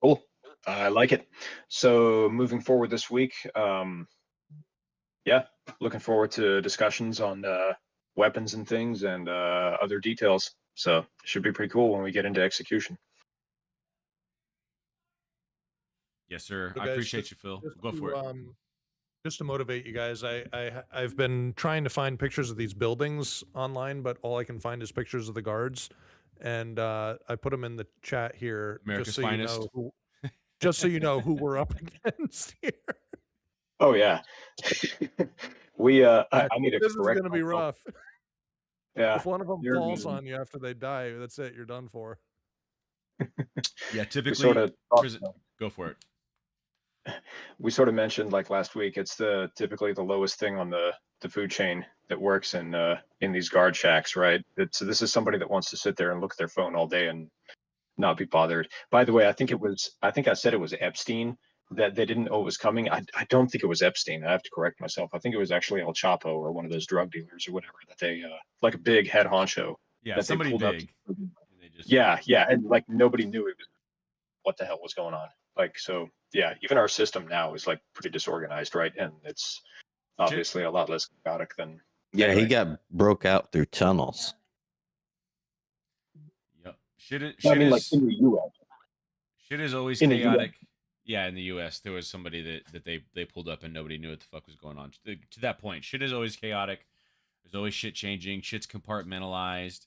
Cool. I like it. So moving forward this week, yeah, looking forward to discussions on weapons and things and other details. So it should be pretty cool when we get into execution. Yes, sir. So I guys, appreciate you, Phil. just Go for it. just to motivate you guys, I've been trying to find pictures of these buildings online, but all I can find is pictures of the guards, and I put them in the chat here America's just so finest. you know who, just so you know who we're up against here. Oh yeah, I need to This is correct gonna be myself. rough. Yeah, If one of them they're, falls on you after they die, that's it. You're done for. Yeah, we typically sort of prison. Go for it. we sort of mentioned like last week. It's typically the lowest thing on the food chain that works in these guard shacks, right? So this is somebody that wants to sit there and look at their phone all day and not be bothered. By the way, I think I said it was Epstein that they didn't know it was coming. I don't think it was Epstein. I have to correct myself. I think it was actually El Chapo or one of those drug dealers or whatever that they like a big head honcho Yeah, that they somebody pulled big. up. And they just Yeah, and like nobody knew what the hell was going on. Like, so yeah, even our system now is like pretty disorganized, right? And it's obviously a lot less chaotic than. Yeah, anyway. he got broke out through tunnels. Yep. Shit I mean, is like in the U.S. shit is always in the US. chaotic. Yeah, in the U.S., there was somebody that they pulled up and nobody knew what the fuck was going on. To that point, shit is always chaotic. There's always shit changing. Shit's compartmentalized.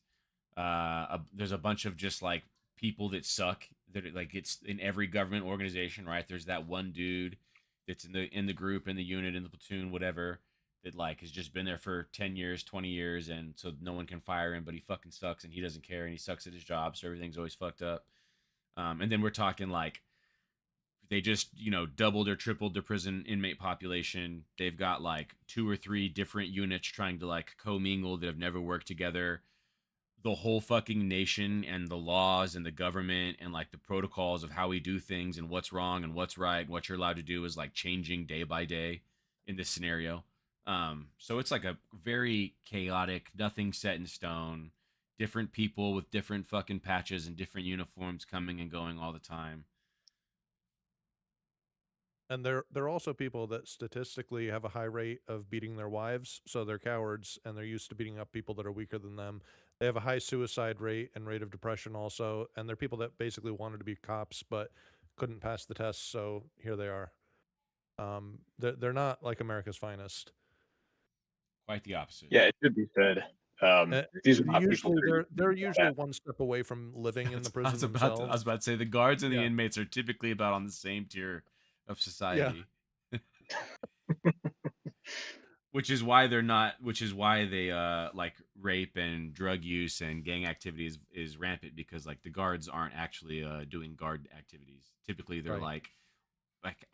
There's a bunch of just like people that suck. That like it's in every government organization, right? There's that one dude that's in the group, in the unit, in the platoon, whatever, that like has just been there for 10 years, 20 years, and so no one can fire him, but he fucking sucks and he doesn't care and he sucks at his job, so everything's always fucked up. And then we're talking like they just doubled or tripled their prison inmate population. They've got like 2 or 3 different units trying to like commingle that have never worked together. The whole fucking nation and the laws and the government and like the protocols of how we do things and what's wrong and what's right and what you're allowed to do is like changing day by day in this scenario. So it's like a very chaotic, nothing set in stone, different people with different fucking patches and different uniforms coming and going all the time. And they're also people that statistically have a high rate of beating their wives, so they're cowards and they're used to beating up people that are weaker than them. They have a high suicide rate and rate of depression also, and they're people that basically wanted to be cops but couldn't pass the test, so here they are. They're not like America's finest. Quite the opposite. Yeah, it should be said. These are not people. Usually they're usually one step away from living in the prison I themselves. was about to say the guards and the Yeah. inmates are typically about on the same tier of society. Which is why they like rape and drug use and gang activities is rampant, because like the guards aren't actually doing guard activities. Typically they're Right. like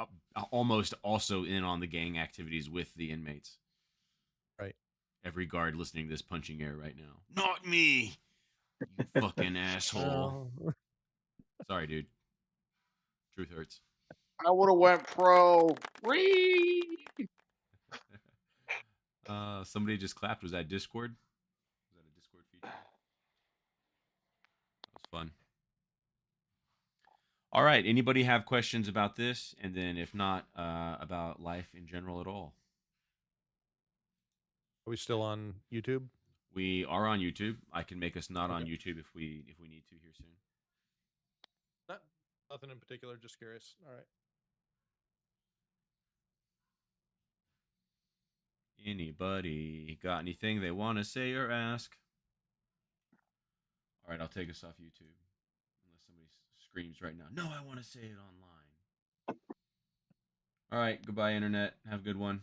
almost also in on the gang activities with the inmates. Right. Every guard listening to this punching air right now. Not me. You fucking asshole. Sorry, dude. Truth hurts. I would have went pro. Whee! Somebody just clapped. Was that Discord? Was that a Discord feature? That was fun. All right. Anybody have questions about this? And then if not, about life in general at all? Are we still on YouTube? We are on YouTube. I can make us not on YouTube if we need to here soon. Nothing in particular, just curious. All right. Anybody got anything they want to say or ask? All right, I'll take us off YouTube. Unless somebody screams right now, no, I want to say it online. All right, goodbye, Internet. Have a good one.